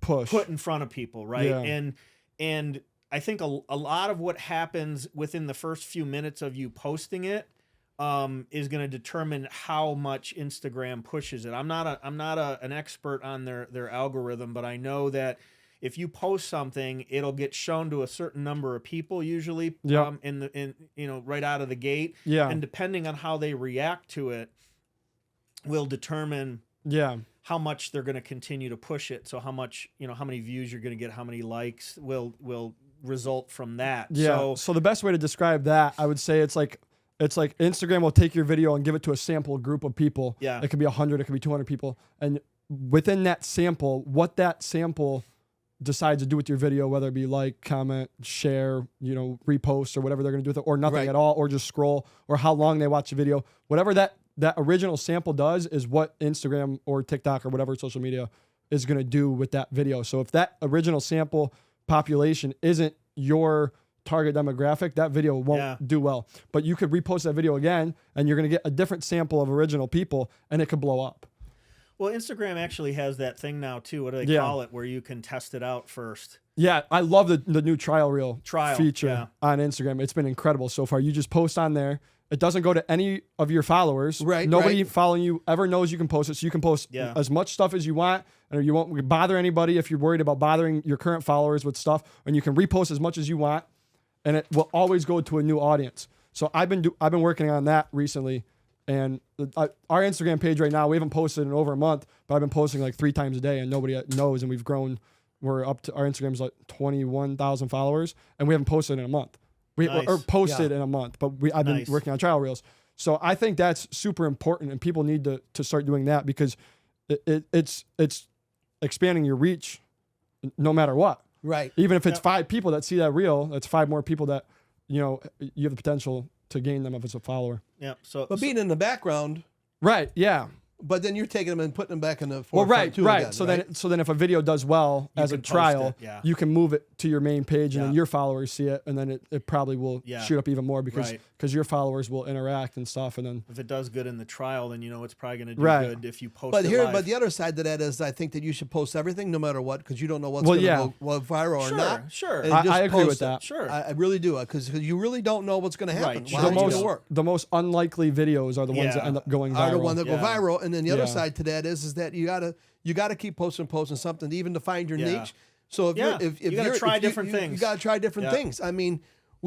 Speaker 1: put in front of people, right?
Speaker 3: Yeah.
Speaker 1: And I think a lot of what happens within the first few minutes of you posting it is going to determine how much Instagram pushes it. I'm not an expert on their algorithm, but I know that if you post something, it'll get shown to a certain number of people usually, right out of the gate.
Speaker 3: Yeah.
Speaker 1: And depending on how they react to it, will determine how much they're going to continue to push it. So how much, how many views you're going to get, how many likes will result from that.
Speaker 3: Yeah. So the best way to describe that, I would say it's like Instagram will take your video and give it to a sample group of people.
Speaker 1: Yeah.
Speaker 3: It could be 100, it could be 200 people. And within that sample, what that sample decides to do with your video, whether it be like, comment, share, repost, or whatever they're going to do with it, or nothing at all, or just scroll, or how long they watch the video, whatever that original sample does is what Instagram or TikTok or whatever social media is going to do with that video. So if that original sample population isn't your target demographic, that video won't do well. But you could repost that video again, and you're going to get a different sample of original people, and it could blow up.
Speaker 1: Well, Instagram actually has that thing now too. What do they call it? Where you can test it out first.
Speaker 3: Yeah, I love the new trial reel feature on Instagram. It's been incredible so far. You just post on there. It doesn't go to any of your followers.
Speaker 2: Right.
Speaker 3: Nobody following you ever knows you can post it. So you can post as much stuff as you want, and you won't bother anybody if you're worried about bothering your current followers with stuff. And you can repost as much as you want, and it will always go to a new audience. So I've been working on that recently. And our Instagram page right now, we haven't posted in over a month, but I've been posting like 3 times a day, and nobody knows. And we've grown. We're up to, our Instagram's like 21,000 followers, and we haven't posted in a month. Or posted in a month, but I've been working on trial reels. So I think that's super important, and people need to start doing that, because it's expanding your reach no matter what.
Speaker 2: Right.
Speaker 3: Even if it's 5 people that see that reel, that's 5 more people that you have the potential to gain them if it's a follower.
Speaker 1: Yeah.
Speaker 2: But being in the background.
Speaker 3: Right. Yeah.
Speaker 2: But then you're taking them and putting them back in the
Speaker 3: forefront
Speaker 2: too. Again,
Speaker 3: so then if a video does well as a trial, you can move it to your main page, and then your followers see it, and then it probably will shoot up even more because your followers will interact and stuff. And then
Speaker 1: if it does good in the trial, then it's probably going to do good if you post
Speaker 2: but
Speaker 1: it
Speaker 2: here,
Speaker 1: live.
Speaker 2: But the other side to that is, I think that you should post everything no matter what, because you don't know what's going to go viral or not.
Speaker 1: Sure.
Speaker 3: I agree with that.
Speaker 1: Sure.
Speaker 2: I really do, because you really don't know what's going to happen.
Speaker 1: Right.
Speaker 3: The most unlikely videos are the ones that end up going viral.
Speaker 2: Are the ones that go viral, and then the other side to that is that you gotta keep posting something even to find your niche. So if
Speaker 1: you gotta try different things.
Speaker 2: You gotta try different things. I mean,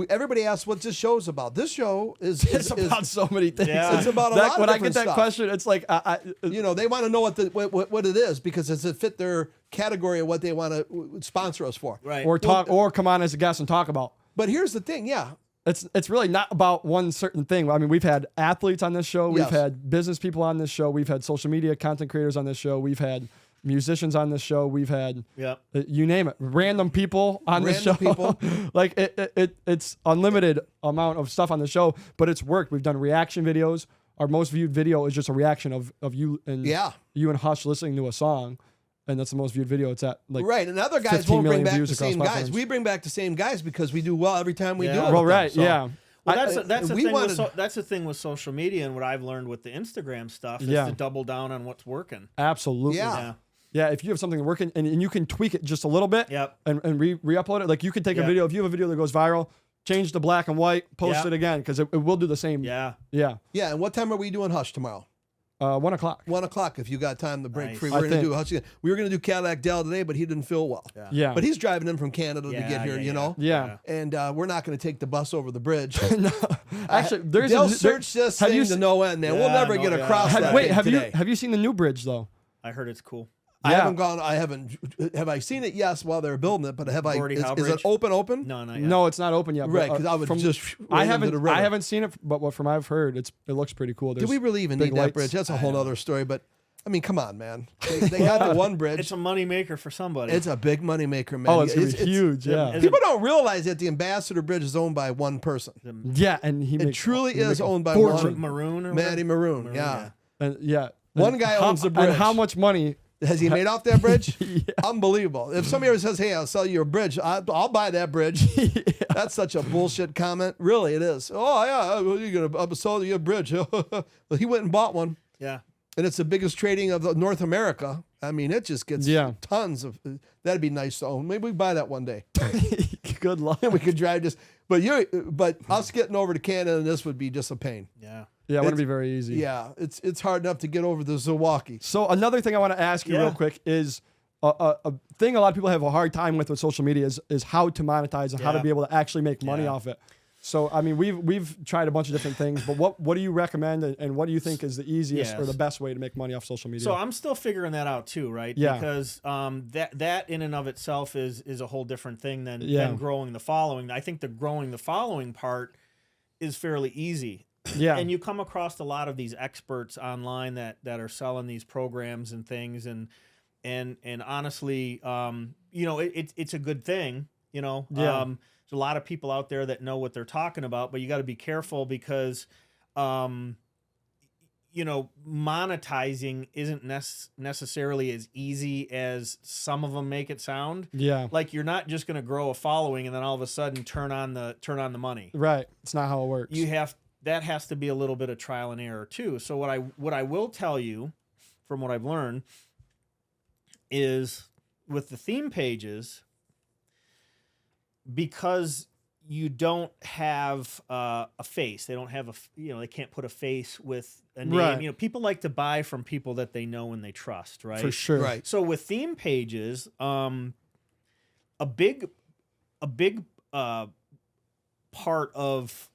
Speaker 2: everybody asks what this show's about. This show is
Speaker 3: about so many things.
Speaker 2: It's about a lot of
Speaker 3: when
Speaker 2: different
Speaker 3: I get that question, it's like
Speaker 2: they want to know what it is, because does it fit their category of what they want to sponsor us for,
Speaker 1: right?
Speaker 3: Or come on as a guest and talk about.
Speaker 2: But here's the thing,
Speaker 3: It's really not about one certain thing. I mean, we've had athletes on this show. We've had business people on this show. We've had social media content creators on this show. We've had, musicians on this show. We've had,
Speaker 1: Yep.
Speaker 3: you name it, random people on the show.
Speaker 2: People.
Speaker 3: Like it's unlimited amount of stuff on the show, but it's worked. We've done reaction videos. Our most viewed video is just a reaction of you and you and Hush listening to a song. And that's the most viewed video. It's at like
Speaker 2: right, and other guys
Speaker 3: 15
Speaker 2: won't bring
Speaker 3: million
Speaker 2: back
Speaker 3: views
Speaker 2: the
Speaker 3: across
Speaker 2: same
Speaker 3: platforms.
Speaker 2: guys. We bring back the same guys because we do well every time we do it.
Speaker 3: Well,
Speaker 2: with them.
Speaker 3: right,
Speaker 2: So,
Speaker 3: yeah.
Speaker 1: Well, that's the
Speaker 2: we
Speaker 1: thing.
Speaker 2: wanted-
Speaker 1: That's the thing with social media, and what I've learned with the Instagram stuff is
Speaker 3: Yeah.
Speaker 1: to double down on what's working.
Speaker 3: Absolutely.
Speaker 2: Yeah.
Speaker 3: Yeah, if you have something working and you can tweak it just a little bit
Speaker 1: Yep.
Speaker 3: and re-upload it. Like you could take a video, if you have a video that goes viral, change to black and white, post
Speaker 1: Yep.
Speaker 3: it again, because it will do the same.
Speaker 1: Yeah.
Speaker 3: Yeah.
Speaker 2: Yeah, and what time are we doing Hush tomorrow?
Speaker 3: 1 o'clock.
Speaker 2: 1 o'clock if you got time to break
Speaker 1: Nice.
Speaker 2: free.
Speaker 3: I
Speaker 2: We're going to
Speaker 3: think-
Speaker 2: do Hush again. We were going to do Cadillac Dell today, but he didn't feel well.
Speaker 3: Yeah.
Speaker 2: But he's driving in from Canada to get here, you know?
Speaker 3: Yeah.
Speaker 2: And we're not going to take the bus over the bridge.
Speaker 3: Actually, there's
Speaker 2: They'll
Speaker 3: a,
Speaker 2: search this
Speaker 3: have
Speaker 2: thing
Speaker 3: you
Speaker 2: to
Speaker 3: se-
Speaker 2: no end, man. We'll
Speaker 1: Yeah,
Speaker 2: never
Speaker 1: no,
Speaker 2: get
Speaker 1: yeah.
Speaker 2: across that
Speaker 3: Wait,
Speaker 2: thing
Speaker 3: have
Speaker 2: today.
Speaker 3: you seen the new bridge though?
Speaker 1: I heard it's cool.
Speaker 2: I
Speaker 3: Yeah.
Speaker 2: haven't gone. I haven't. Have I seen it? Yes, while they're building it. But have I?
Speaker 1: Gordie
Speaker 2: Is
Speaker 1: Howe
Speaker 2: it
Speaker 1: Bridge?
Speaker 2: open?
Speaker 1: No, not yet.
Speaker 3: No, it's not open yet. but,
Speaker 2: Right, because I would just.
Speaker 3: I
Speaker 2: run into the river.
Speaker 3: haven't seen it, but what from I've heard, it looks pretty cool.
Speaker 2: Do
Speaker 3: There's
Speaker 2: we really even
Speaker 3: big
Speaker 2: need that
Speaker 3: lights.
Speaker 2: bridge? That's a whole other story. But I mean, come on, man. They got the one bridge.
Speaker 1: It's a moneymaker for somebody.
Speaker 2: It's a big money maker, man.
Speaker 3: Oh, it's gonna be huge. Yeah.
Speaker 1: it's-
Speaker 2: People don't realize that the Ambassador Bridge is owned by one person.
Speaker 3: Yeah, and he
Speaker 2: It
Speaker 3: makes,
Speaker 2: truly
Speaker 3: he
Speaker 2: is
Speaker 3: makes a
Speaker 2: owned by
Speaker 3: fortune.
Speaker 2: one.
Speaker 1: Maroon or
Speaker 2: Matty
Speaker 1: whatever?
Speaker 2: Maroon. Yeah.
Speaker 3: And yeah,
Speaker 2: One
Speaker 3: and
Speaker 2: guy
Speaker 3: how-
Speaker 2: owns the bridge.
Speaker 3: And how much money?
Speaker 2: Has he made off that bridge?
Speaker 3: Yeah.
Speaker 2: Unbelievable. If somebody ever says, "Hey, I'll sell you a bridge," I'll buy that bridge. That's such a bullshit comment. Really, it is. Oh yeah, you're gonna sell you a bridge? Well, he went and bought one,
Speaker 1: Yeah.
Speaker 2: and it's the biggest trading of North America. I mean, it just gets tons of. That'd be nice to own. Maybe we buy that one day.
Speaker 3: Good luck.
Speaker 2: We could drive just. But us getting over to Canada, and this would be just a pain.
Speaker 1: Yeah.
Speaker 3: Yeah, it wouldn't be very easy.
Speaker 2: Yeah, it's hard enough to get over the Milwaukee.
Speaker 3: So another thing I want to ask you real quick is a thing a lot of people have a hard time with social media is how to monetize and how to be able to actually make money off it. So I mean, we've tried a bunch of different things, but what do you recommend and what do you think is the easiest or the best way to make money off social media?
Speaker 1: So I'm still figuring that out too, right?
Speaker 3: Yeah.
Speaker 1: Because that in and of itself is a whole different thing than growing the following. I think the growing the following part is fairly easy.
Speaker 3: Yeah.
Speaker 1: And you come across a lot of these experts online that are selling these programs and things, and honestly, it's a good thing, you know.
Speaker 3: Yeah.
Speaker 1: There's a lot of people out there that know what they're talking about, but you got to be careful because, monetizing isn't necessarily as easy as some of them make it sound.
Speaker 3: Yeah.
Speaker 1: Like you're not just going to grow a following and then all of a sudden turn on the money.
Speaker 3: Right. It's not how it works.
Speaker 1: That has to be a little bit of trial and error too. So what I will tell you from what I've learned is with the theme pages, because you don't have a face, they don't have they can't put a face with a name.
Speaker 3: Right.
Speaker 1: You know, people like to buy from people that they know and they trust, right?
Speaker 3: For sure.
Speaker 2: Right.
Speaker 1: So with theme pages, a big part of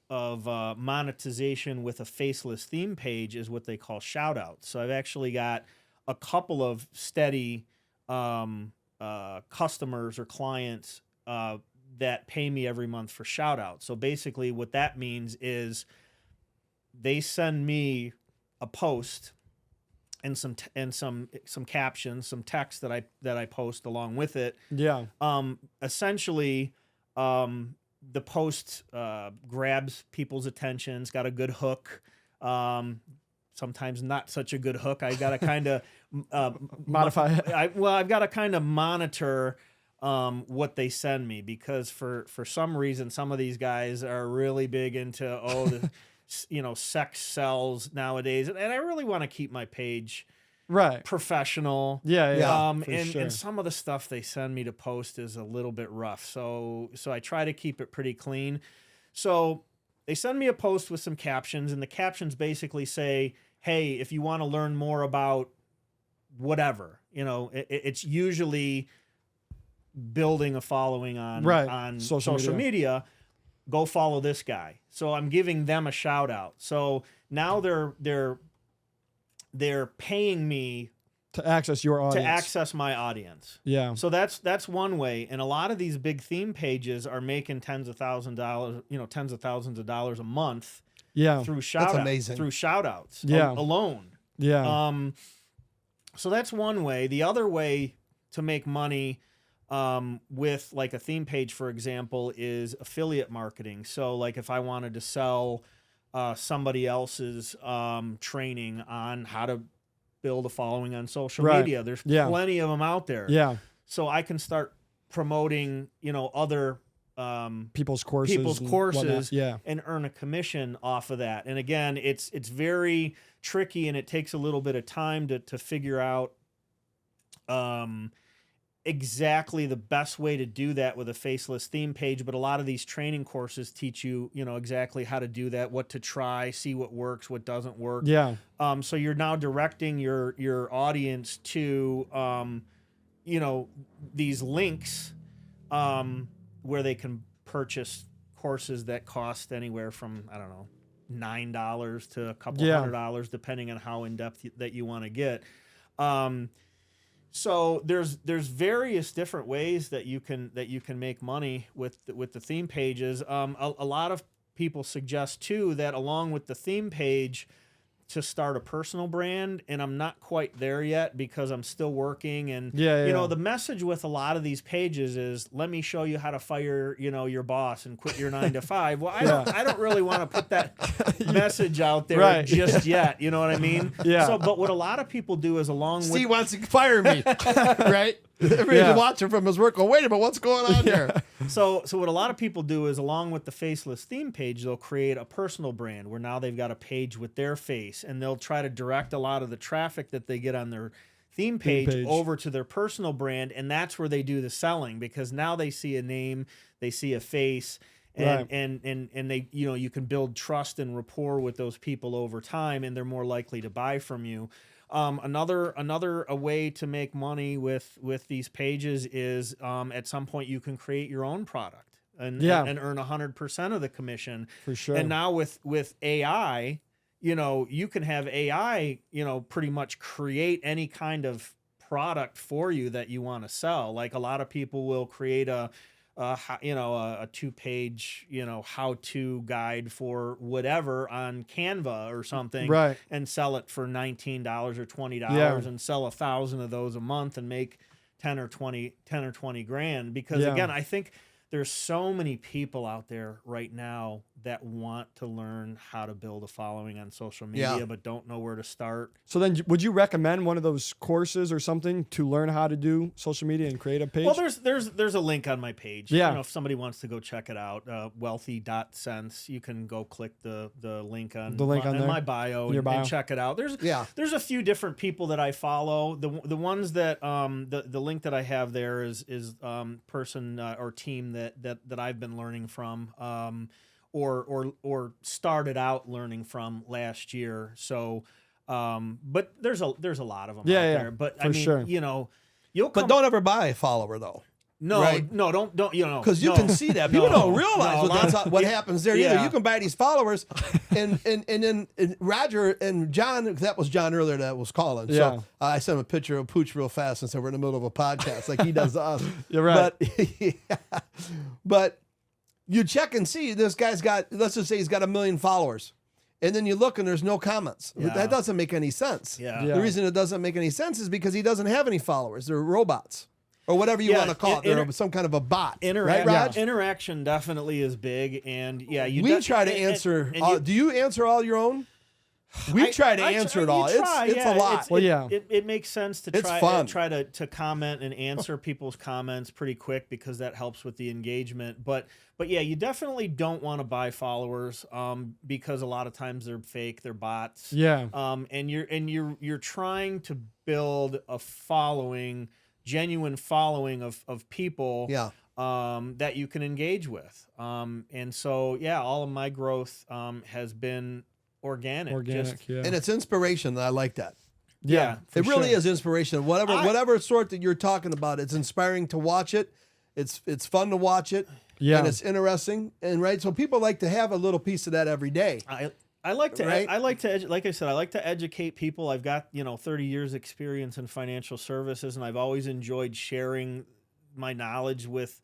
Speaker 1: monetization with a faceless theme page is what they call shout outs. So I've actually got a couple of steady customers or clients that pay me every month for shout outs. So basically what that means is they send me a post and some captions, some text that I post along with it.
Speaker 3: Yeah.
Speaker 1: Essentially, the post grabs people's attention. It's got a good hook. Sometimes not such a good hook. I got to kind of
Speaker 3: modify it.
Speaker 1: I've got to kind of monitor what they send me, because for some reason some of these guys are really big into sex sells nowadays, and I really want to keep my page
Speaker 3: right
Speaker 1: professional.
Speaker 3: Yeah.
Speaker 1: And some of the stuff they send me to post is a little bit rough. So I try to keep it pretty clean. So they send me a post with some captions, and the captions basically say, hey, if you want to learn more about whatever, it's usually building a following on social media, go follow this guy. So I'm giving them a shout out. So now they're paying me
Speaker 3: to access your audience,
Speaker 1: to access my audience.
Speaker 3: Yeah.
Speaker 1: So that's one way. And a lot of these big theme pages are making tens of thousands of dollars a month.
Speaker 3: Yeah.
Speaker 1: Through shout outs.
Speaker 2: amazing.
Speaker 1: Through shout outs.
Speaker 3: Yeah.
Speaker 1: Alone.
Speaker 3: Yeah.
Speaker 1: So that's one way. The other way to make money with like a theme page, for example, is affiliate marketing. So like if I wanted to sell somebody else's training on how to build a following on social media, there's plenty of them out there.
Speaker 3: Yeah.
Speaker 1: So I can start promoting, other
Speaker 3: people's courses
Speaker 1: and earn a commission off of that. And again, it's very tricky, and it takes a little bit of time to figure out exactly the best way to do that with a faceless theme page. But a lot of these training courses teach you, exactly how to do that, what to try, see what works, what doesn't work.
Speaker 3: Yeah.
Speaker 1: So you're now directing your audience to, these links where they can purchase courses that cost anywhere from, I don't know, $9 to a couple $100, depending on how in depth that you want to get. So there's various different ways that you can make money with the theme pages. A lot of people suggest too that along with the theme page, to start a personal brand, and I'm not quite there yet because I'm still working. And the message with a lot of these pages is, let me show you how to fire your boss and quit your 9 to 5. Well, I don't really want to put that message out there just yet. You know what I mean?
Speaker 3: Yeah.
Speaker 1: So, but what a lot of people do is
Speaker 2: Steve wants to fire me, right? Everybody's watching from his work. Well, wait a minute, what's going on here?
Speaker 1: So what a lot of people do is, along with the faceless theme page, they'll create a personal brand where now they've got a page with their face, and they'll try to direct a lot of the traffic that they get on their theme page over to their personal brand, and that's where they do the selling, because now they see a name, they see a face, and they you can build trust and rapport with those people over time, and they're more likely to buy from you. Another way to make money with these pages is at some point you can create your own product and earn 100% of the commission.
Speaker 3: For sure.
Speaker 1: And now with AI, you can have AI, pretty much create any kind of product for you that you want to sell. Like a lot of people will create a 2-page, how-to guide for whatever on Canva or something, and sell it for $19 or $20 and sell 1,000 of those a month and make 10 or 20 grand. Because again, I think there's so many people out there right now that want to learn how to build a following on social media, but don't know where to start.
Speaker 3: So then would you recommend one of those courses or something to learn how to do social media and create a page?
Speaker 1: Well, there's a link on my page.
Speaker 3: Yeah.
Speaker 1: If somebody wants to go check it out, wealthy.sense, you can go click the link on my bio and check it out. There's a few different people that I follow. The ones that the link that I have there is person or team that I've been learning from. Or started out learning from last year. So, but there's a lot of them out there. But I mean,
Speaker 2: but don't ever buy a follower though.
Speaker 1: No,
Speaker 2: right?
Speaker 1: No, don't
Speaker 2: because you can see that people don't realize what happens there either. You can buy these followers, and then Roger and John, that was John earlier that was calling.
Speaker 3: Yeah.
Speaker 2: So I sent him a picture of Pooch real fast and said we're in the middle of a podcast like he does to us.
Speaker 3: You're right.
Speaker 2: But you check and see this guy's got, let's just say he's got 1 million followers. And then you look and there's no comments.
Speaker 1: Yeah.
Speaker 2: That doesn't make any sense.
Speaker 1: Yeah.
Speaker 2: The reason it doesn't make any sense is because he doesn't have any followers. They're robots. Or whatever you want to call it. They're some kind of a bot. Right, Raj?
Speaker 1: Interaction definitely is big. And
Speaker 2: we try to answer. Do you answer all your own? We try to answer it all. It's a lot.
Speaker 1: It makes sense to try to comment and answer people's comments pretty quick because that helps with the engagement. But yeah, you definitely don't want to buy followers because a lot of times they're fake, they're bots.
Speaker 3: Yeah.
Speaker 1: And you're trying to build a following, genuine following of people.
Speaker 2: Yeah.
Speaker 1: That you can engage with. And so all of my growth has been organic,
Speaker 2: and it's inspiration. I like that.
Speaker 3: Yeah,
Speaker 2: it really is inspiration. Whatever sort that you're talking about, it's inspiring to watch it. It's fun to watch it.
Speaker 3: Yeah,
Speaker 2: and it's interesting. And so people like to have a little piece of that every day.
Speaker 1: I like to like I said, I like to educate people. I've got 30 years experience in financial services, and I've always enjoyed sharing my knowledge with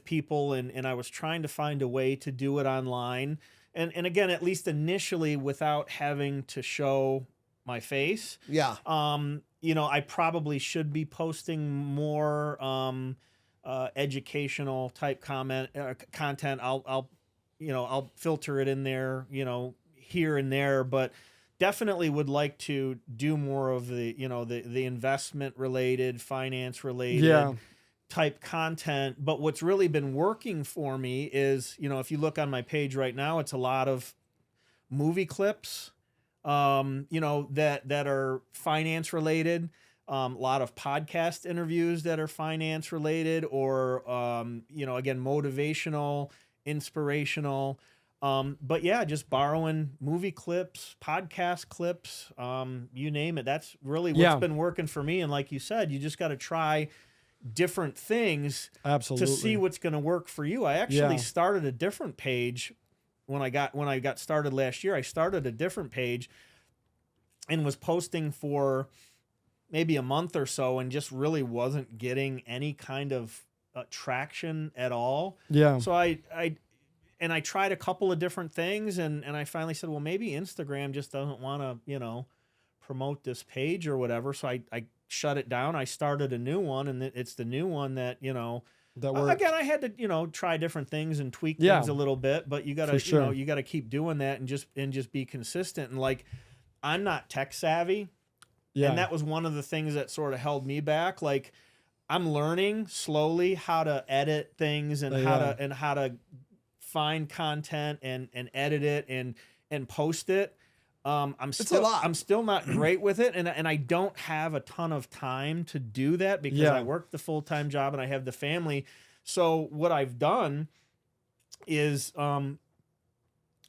Speaker 1: people. And I was trying to find a way to do it online. And again, at least initially, without having to show my face.
Speaker 2: Yeah.
Speaker 1: I probably should be posting more educational type content. I'll filter it in there, here and there, but definitely would like to do more of the investment related, finance related type content. But what's really been working for me is, if you look on my page right now, it's a lot of movie clips, that are finance related. A lot of podcast interviews that are finance related, or again, motivational, inspirational. But yeah, just borrowing movie clips, podcast clips, you name it. That's really what's been working for me. And like you said, you just got to try different things to see what's going to work for you. I actually started a different page when I got started last year. I started a different page and was posting for maybe a month or so, and just really wasn't getting any kind of traction at all. Yeah. So I tried a couple of different things, and I finally said, well, maybe Instagram just doesn't want to, promote this page or whatever. So I shut it down. I started a new one, and it's the new one that, that worked. Again, I had to, try different things and tweak things a little bit, but you gotta, you gotta keep doing that and just be consistent. And like, I'm not tech savvy. Yeah. And that was one of the things that sort of held me back. Like, I'm learning slowly how to edit things and how to find content and edit it and post it. I'm still not great with it, and I don't have a ton of time to do that because I work the full-time job and I have the family. So what I've done is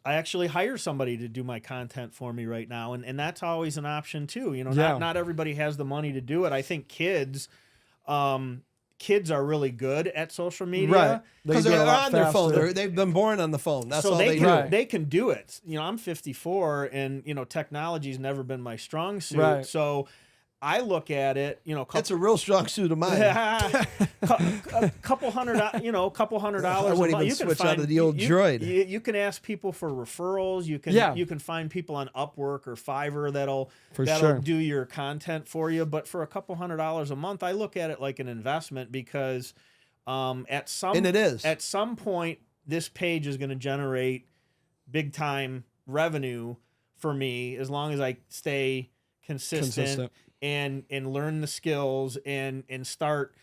Speaker 1: I actually hire somebody to do my content for me right now, and that's always an option too. Not everybody has the money to do it. I think kids are really good at social media,
Speaker 2: right? Because they're on their phone. They've been born on the phone. That's all they do.
Speaker 1: They can do it. I'm 54, and technology's never been my strong suit. Right. So I look at it,
Speaker 2: it's a real strong suit of mine.
Speaker 1: a couple $100.
Speaker 2: I wouldn't even switch out of the old Droid.
Speaker 1: You can ask people for referrals. You can find people on Upwork or Fiverr that'll do your content for you. But for a couple $100 a month, I look at it like an investment because at some point this page is going to generate big time revenue for me as long as I stay consistent. And learn the skills and start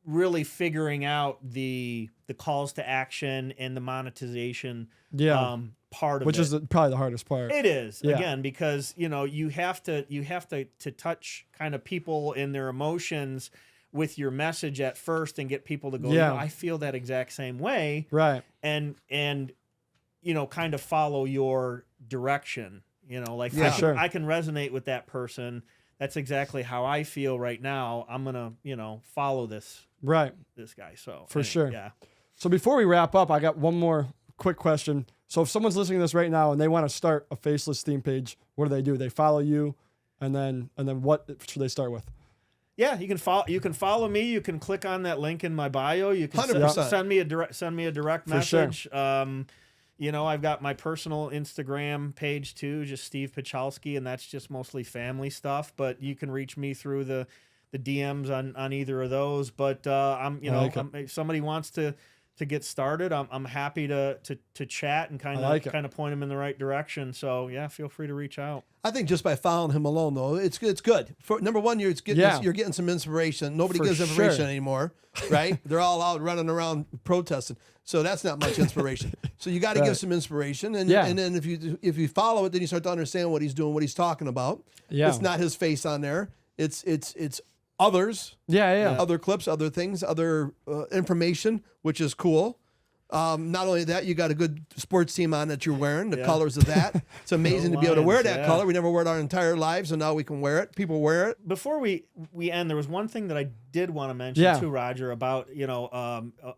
Speaker 1: really figuring out the calls to action and the monetization part of it,
Speaker 3: which is probably the hardest part.
Speaker 1: It is again because you have to touch kind of people in their emotions with your message at first and get people to go, I feel that exact same way, right? And kind of follow your direction. I can resonate with that person. That's exactly how I feel right now. I'm going to, follow this guy. So
Speaker 3: for sure. Yeah. So before we wrap up, I got one more quick question. So if someone's listening to this right now and they want to start a faceless theme page, what do? They follow you, and then what should they start with?
Speaker 1: Yeah, you can follow me. You can click on that link in my bio. You can send me a direct message. Sure. I've got my personal Instagram page too, just Steve Puchalski, and that's just mostly family stuff. But you can reach me through the DMs on either of those. But if somebody wants to get started, I'm happy to chat and kind of point them in the right direction. So yeah, feel free to reach out.
Speaker 2: I think just by following him alone, though, it's good. For number one, you're getting some inspiration. Nobody gives information anymore, right? They're all out running around protesting, so that's not much inspiration. So you got to give some inspiration, and then if you follow it, then you start to understand what he's doing, what he's talking about. Yeah. It's not his face on there. It's others. Other clips, other things, other information, which is cool. Not only that, you got a good sports team on that you're wearing, the colors of that. It's amazing to be able to wear that color. We never wore it our entire lives, and now we can wear it. People wear it.
Speaker 1: Before we end, there was one thing that I did want to mention too, Roger, about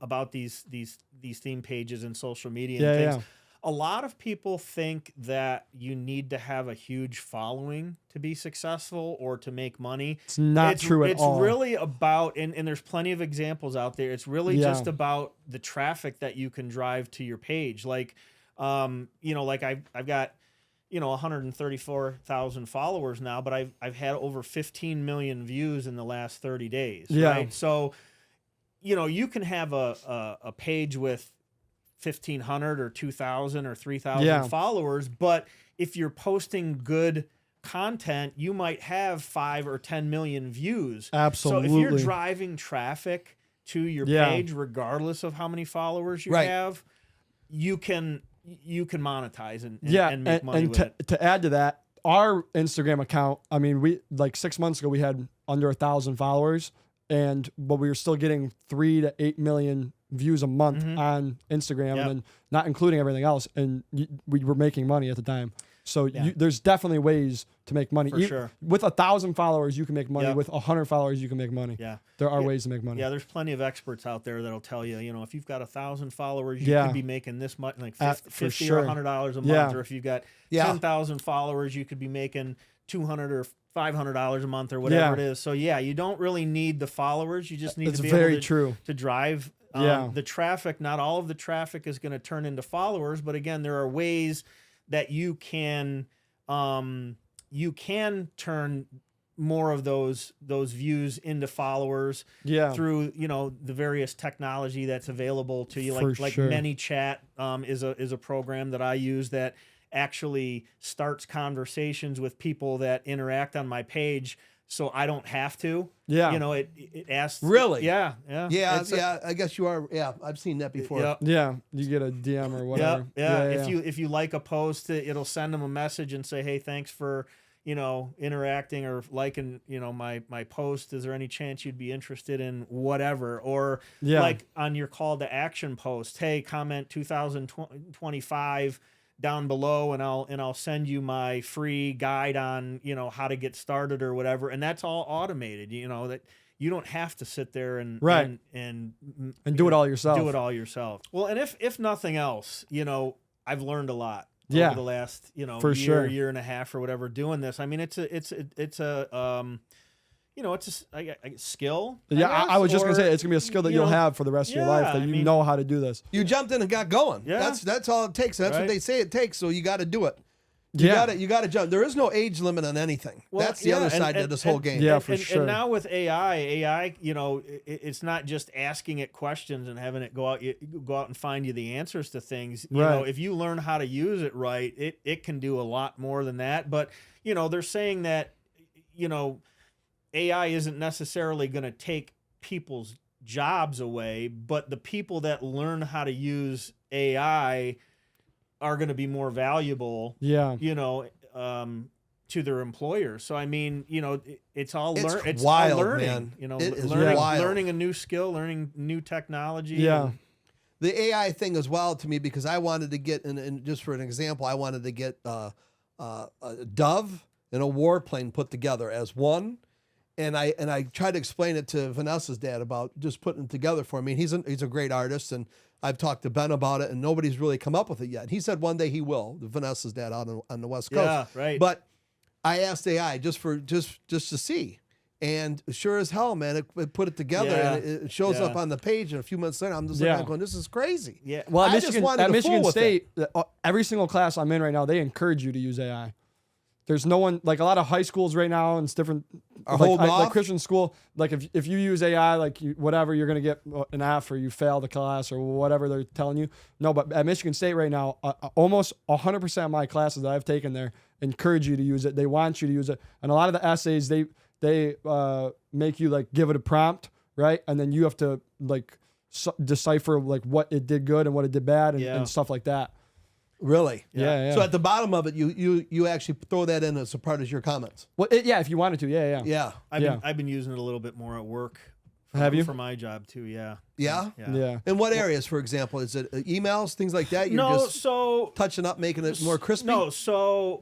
Speaker 1: about these theme pages and social media and things. A lot of people think that you need to have a huge following to be successful or to make money.
Speaker 3: It's not true at all.
Speaker 1: It's really about, and there's plenty of examples out there. It's really just about the traffic that you can drive to your page. Like, like I've got, 134,000 followers now, but I've had over 15 million views in the last 30 days.
Speaker 3: Yeah.
Speaker 1: Right. So, you can have a page with 1,500 or 2,000 or 3,000 followers, but if you're posting good content, you might have 5 or 10 million views.
Speaker 3: Absolutely.
Speaker 1: So if you're driving traffic to your page, regardless of how many followers you have, you can monetize and make money with it.
Speaker 3: To add to that, our Instagram account, I mean, we like 6 months ago we had under 1,000 followers, but we were still getting 3 to 8 million views a month on Instagram, and then not including everything else, and we were making money at the time. So there's definitely ways to make money.
Speaker 1: For sure.
Speaker 3: With 1,000 followers, you can make money. With 100 followers, you can make money.
Speaker 1: Yeah.
Speaker 3: There are ways to make money.
Speaker 1: Yeah, there's plenty of experts out there that'll tell you, if you've got 1,000 followers, you could be making this much, like $50 or $100 a month. Or if you've got 10,000 followers, you could be making $200 or $500 a month or whatever it is. So you don't really need the followers. You just need to be able to drive the traffic. Not all of the traffic is going to turn into followers, but again, there are ways that you can turn more of those views into followers through the various technology that's available to you, like ManyChat is a program that I use that actually starts conversations with people that interact on my page, so I don't have to. It asks.
Speaker 2: Really?
Speaker 1: Yeah.
Speaker 2: I guess you are. Yeah, I've seen that before.
Speaker 3: Yeah, you get a DM or whatever.
Speaker 1: If you like a post, it'll send them a message and say, hey, thanks for interacting or liking my post. Is there any chance you'd be interested in whatever? Or like on your call to action post, hey, comment 2025 down below, and I'll send you my free guide on how to get started or whatever, and that's all automated. That you don't have to sit there and
Speaker 3: do it all yourself.
Speaker 1: Do it all yourself. Well, and if nothing else, I've learned a lot over the last year and a half or whatever doing this. I mean, it's a skill.
Speaker 3: I was just gonna say it's gonna be a skill that you'll have for the rest of your life, that you know how to do this.
Speaker 2: You jumped in and got going.
Speaker 1: Yeah.
Speaker 2: That's all it takes. That's what they say it takes. So you got to do it. You got to jump. There is no age limit on anything.
Speaker 1: Well,
Speaker 2: that's the other side of this whole game.
Speaker 3: Yeah, for sure.
Speaker 1: And now with AI, it's not just asking it questions and having it go out and find you the answers to things. If you learn how to use it right, it can do a lot more than that. But they're saying that AI isn't necessarily going to take people's jobs away, but the people that learn how to use AI are going to be more valuable, to their employers. So, I mean, it's all learning.
Speaker 2: Man.
Speaker 1: It is learning a new skill, learning new technology.
Speaker 3: Yeah.
Speaker 2: The AI thing is wild to me because I wanted to get, and just for an example, I wanted to get a dove and a warplane put together as one. And I tried to explain it to Vanessa's dad about just putting it together for me. He's a great artist, and I've talked to Ben about it, and nobody's really come up with it yet. He said one day he will. Vanessa's dad out on the West Coast.
Speaker 1: Yeah, right.
Speaker 2: But I asked AI just to see, and sure as hell, man, it put it together, and it shows up on the page. And a few months later, I'm just going, this is crazy.
Speaker 1: Yeah.
Speaker 3: Well, at Michigan State, every single class I'm in right now, they encourage you to use AI. There's no one, like a lot of high schools right now, and it's different. Like Christian school, like if you use AI, whatever, you're gonna get an F or you fail the class or whatever they're telling you. No, but at Michigan State right now, almost 100% of my classes that I've taken there encourage you to use it. They want you to use it, and a lot of the essays they make you give it a prompt, right, and then you have to decipher what it did good and what it did bad and stuff like that.
Speaker 2: Really?
Speaker 3: Yeah.
Speaker 2: So at the bottom of it, you actually throw that in as a part of your comments.
Speaker 3: Well, if you wanted to,
Speaker 2: yeah.
Speaker 1: I've been using it a little bit more at work.
Speaker 3: Have you?
Speaker 1: For my job too? Yeah.
Speaker 2: Yeah. In what areas, for example, is it emails, things like that? You're just touching up, making it more crispy.
Speaker 1: No, so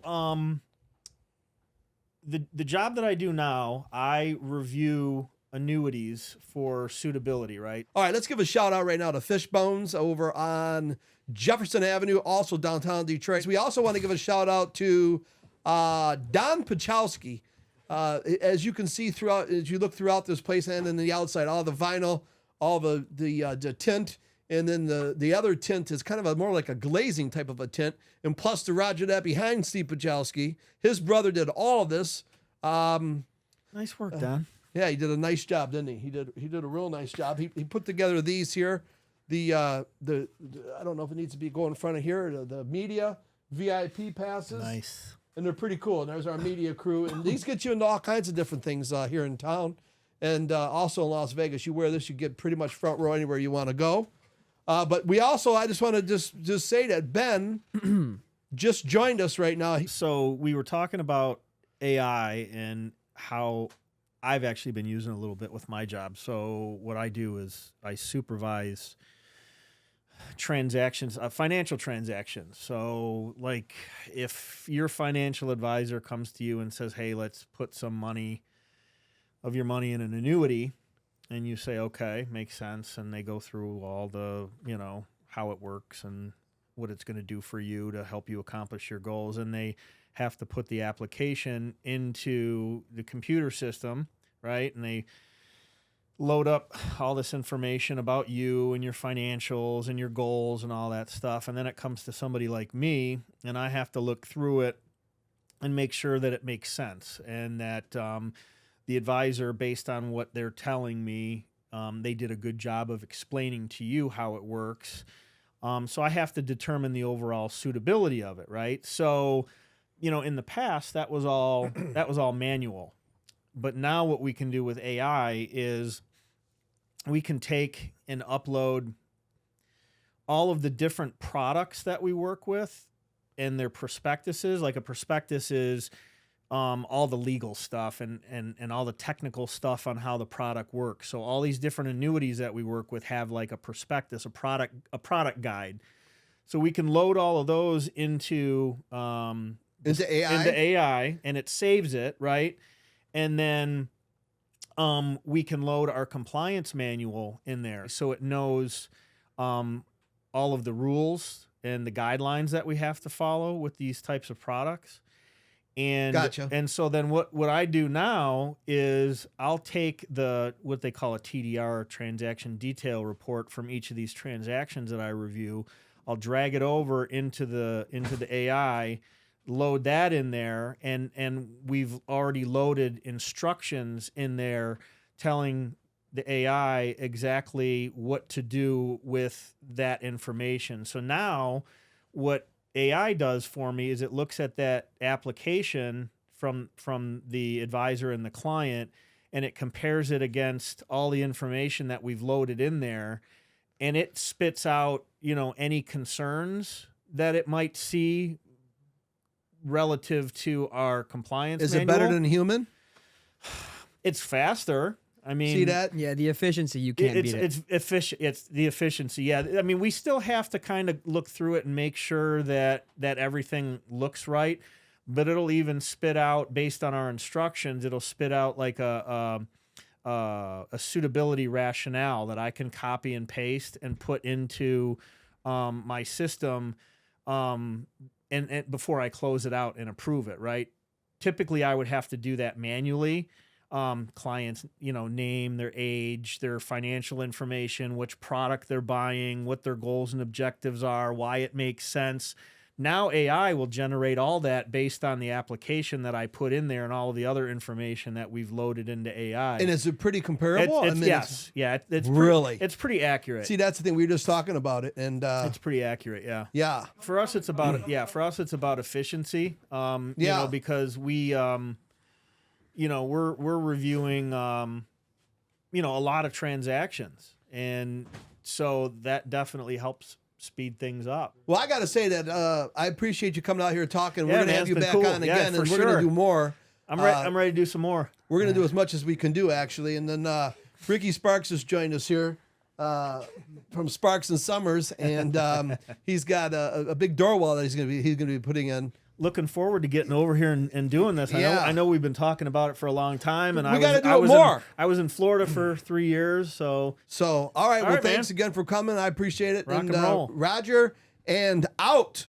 Speaker 1: the job that I do now, I review annuities for suitability, right?
Speaker 2: All right, let's give a shout out right now to Fishbones over on Jefferson Avenue, also downtown Detroit. We also want to give a shout out to Don Puchalski. As you can see as you look throughout this place and in the outside, all the vinyl, all the tint And then the other tint is kind of more like a glazing type of a tint. And plus the Roger that behind Steve Puchalski. His brother did all of this.
Speaker 1: Nice work, Don.
Speaker 2: Yeah, he did a nice job, didn't he? He did a real nice job. He put together these here. The I don't know if it needs to be go in front of here. The media VIP passes.
Speaker 1: Nice.
Speaker 2: And they're pretty cool. And there's our media crew. And these get you into all kinds of different things here in town. And also in Las Vegas, you wear this, you get pretty much front row anywhere you want to go. But we also, I just want to just say that Ben just joined us right now.
Speaker 1: So we were talking about AI and how I've actually been using it a little bit with my job. So what I do is I supervise transactions, financial transactions. So like if your financial advisor comes to you and says, hey, let's put some of your money in an annuity, and you say, okay, makes sense. And they go through all the, how it works and what it's going to do for you to help you accomplish your goals. And they have to put the application into the computer system, right? And they load up all this information about you and your financials and your goals and all that stuff. And then it comes to somebody like me, and I have to look through it and make sure that it makes sense and that the advisor, based on what they're telling me, they did a good job of explaining to you how it works. So I have to determine the overall suitability of it, right? So, in the past, that was all manual. But now what we can do with AI is we can take and upload all of the different products that we work with and their prospectuses. Like a prospectus is all the legal stuff and all the technical stuff on how the product works. So all these different annuities that we work with have like a prospectus, a product guide. So we can load all of those into AI, and it saves it, right? And then we can load our compliance manual in there, so it knows all of the rules and the guidelines that we have to follow with these types of products. And
Speaker 2: gotcha.
Speaker 1: And so then what I do now is I'll take what they call a TDR, transaction detail report, from each of these transactions that I review. I'll drag it over into the AI, load that in there, and we've already loaded instructions in there telling the AI exactly what to do with that information. So now what AI does for me is it looks at that application from the advisor and the client, and it compares it against all the information that we've loaded in there, and it spits out, any concerns that it might see relative to our compliance
Speaker 2: Is
Speaker 1: manual.
Speaker 2: it better than human?
Speaker 1: It's faster. I mean,
Speaker 2: see that?
Speaker 4: Yeah, the efficiency, you can't beat it.
Speaker 1: It's efficient. It's the efficiency. Yeah, I mean, we still have to kind of look through it and make sure that everything looks right. But it'll even spit out, based on our instructions, it'll spit out like a suitability rationale that I can copy and paste and put into my system, and before I close it out and approve it. Right. Typically, I would have to do that manually. Clients, name, their age, their financial information, which product they're buying, what their goals and objectives are, why it makes sense. Now AI will generate all that based on the application that I put in there and all of the other information that we've loaded into AI.
Speaker 2: And is it pretty comparable?
Speaker 1: Yes. It's
Speaker 2: really?
Speaker 1: It's pretty accurate.
Speaker 2: See, that's the thing. We were just talking about it, and
Speaker 1: it's pretty accurate. Yeah.
Speaker 2: Yeah.
Speaker 1: For us, it's about efficiency. Because we we're reviewing, a lot of transactions. And so that definitely helps speed things up.
Speaker 2: Well, I got to say that I appreciate you coming out here talking.
Speaker 1: Yeah,
Speaker 2: we're going to have you back on again, and we're going to do more.
Speaker 1: I'm ready to do some more.
Speaker 2: We're going to do as much as we can do, actually. And then Ricky Sparks has joined us here from Sparks and Summers, and he's got a big door wall that he's going to be putting in.
Speaker 1: Looking forward to getting over here and doing this. I know we've been talking about it for a long time, and
Speaker 2: we got to do it more.
Speaker 1: I was in Florida for 3 years, so
Speaker 2: all right. Well, thanks again for coming. I appreciate it.
Speaker 1: Rock and roll.
Speaker 2: Roger and out.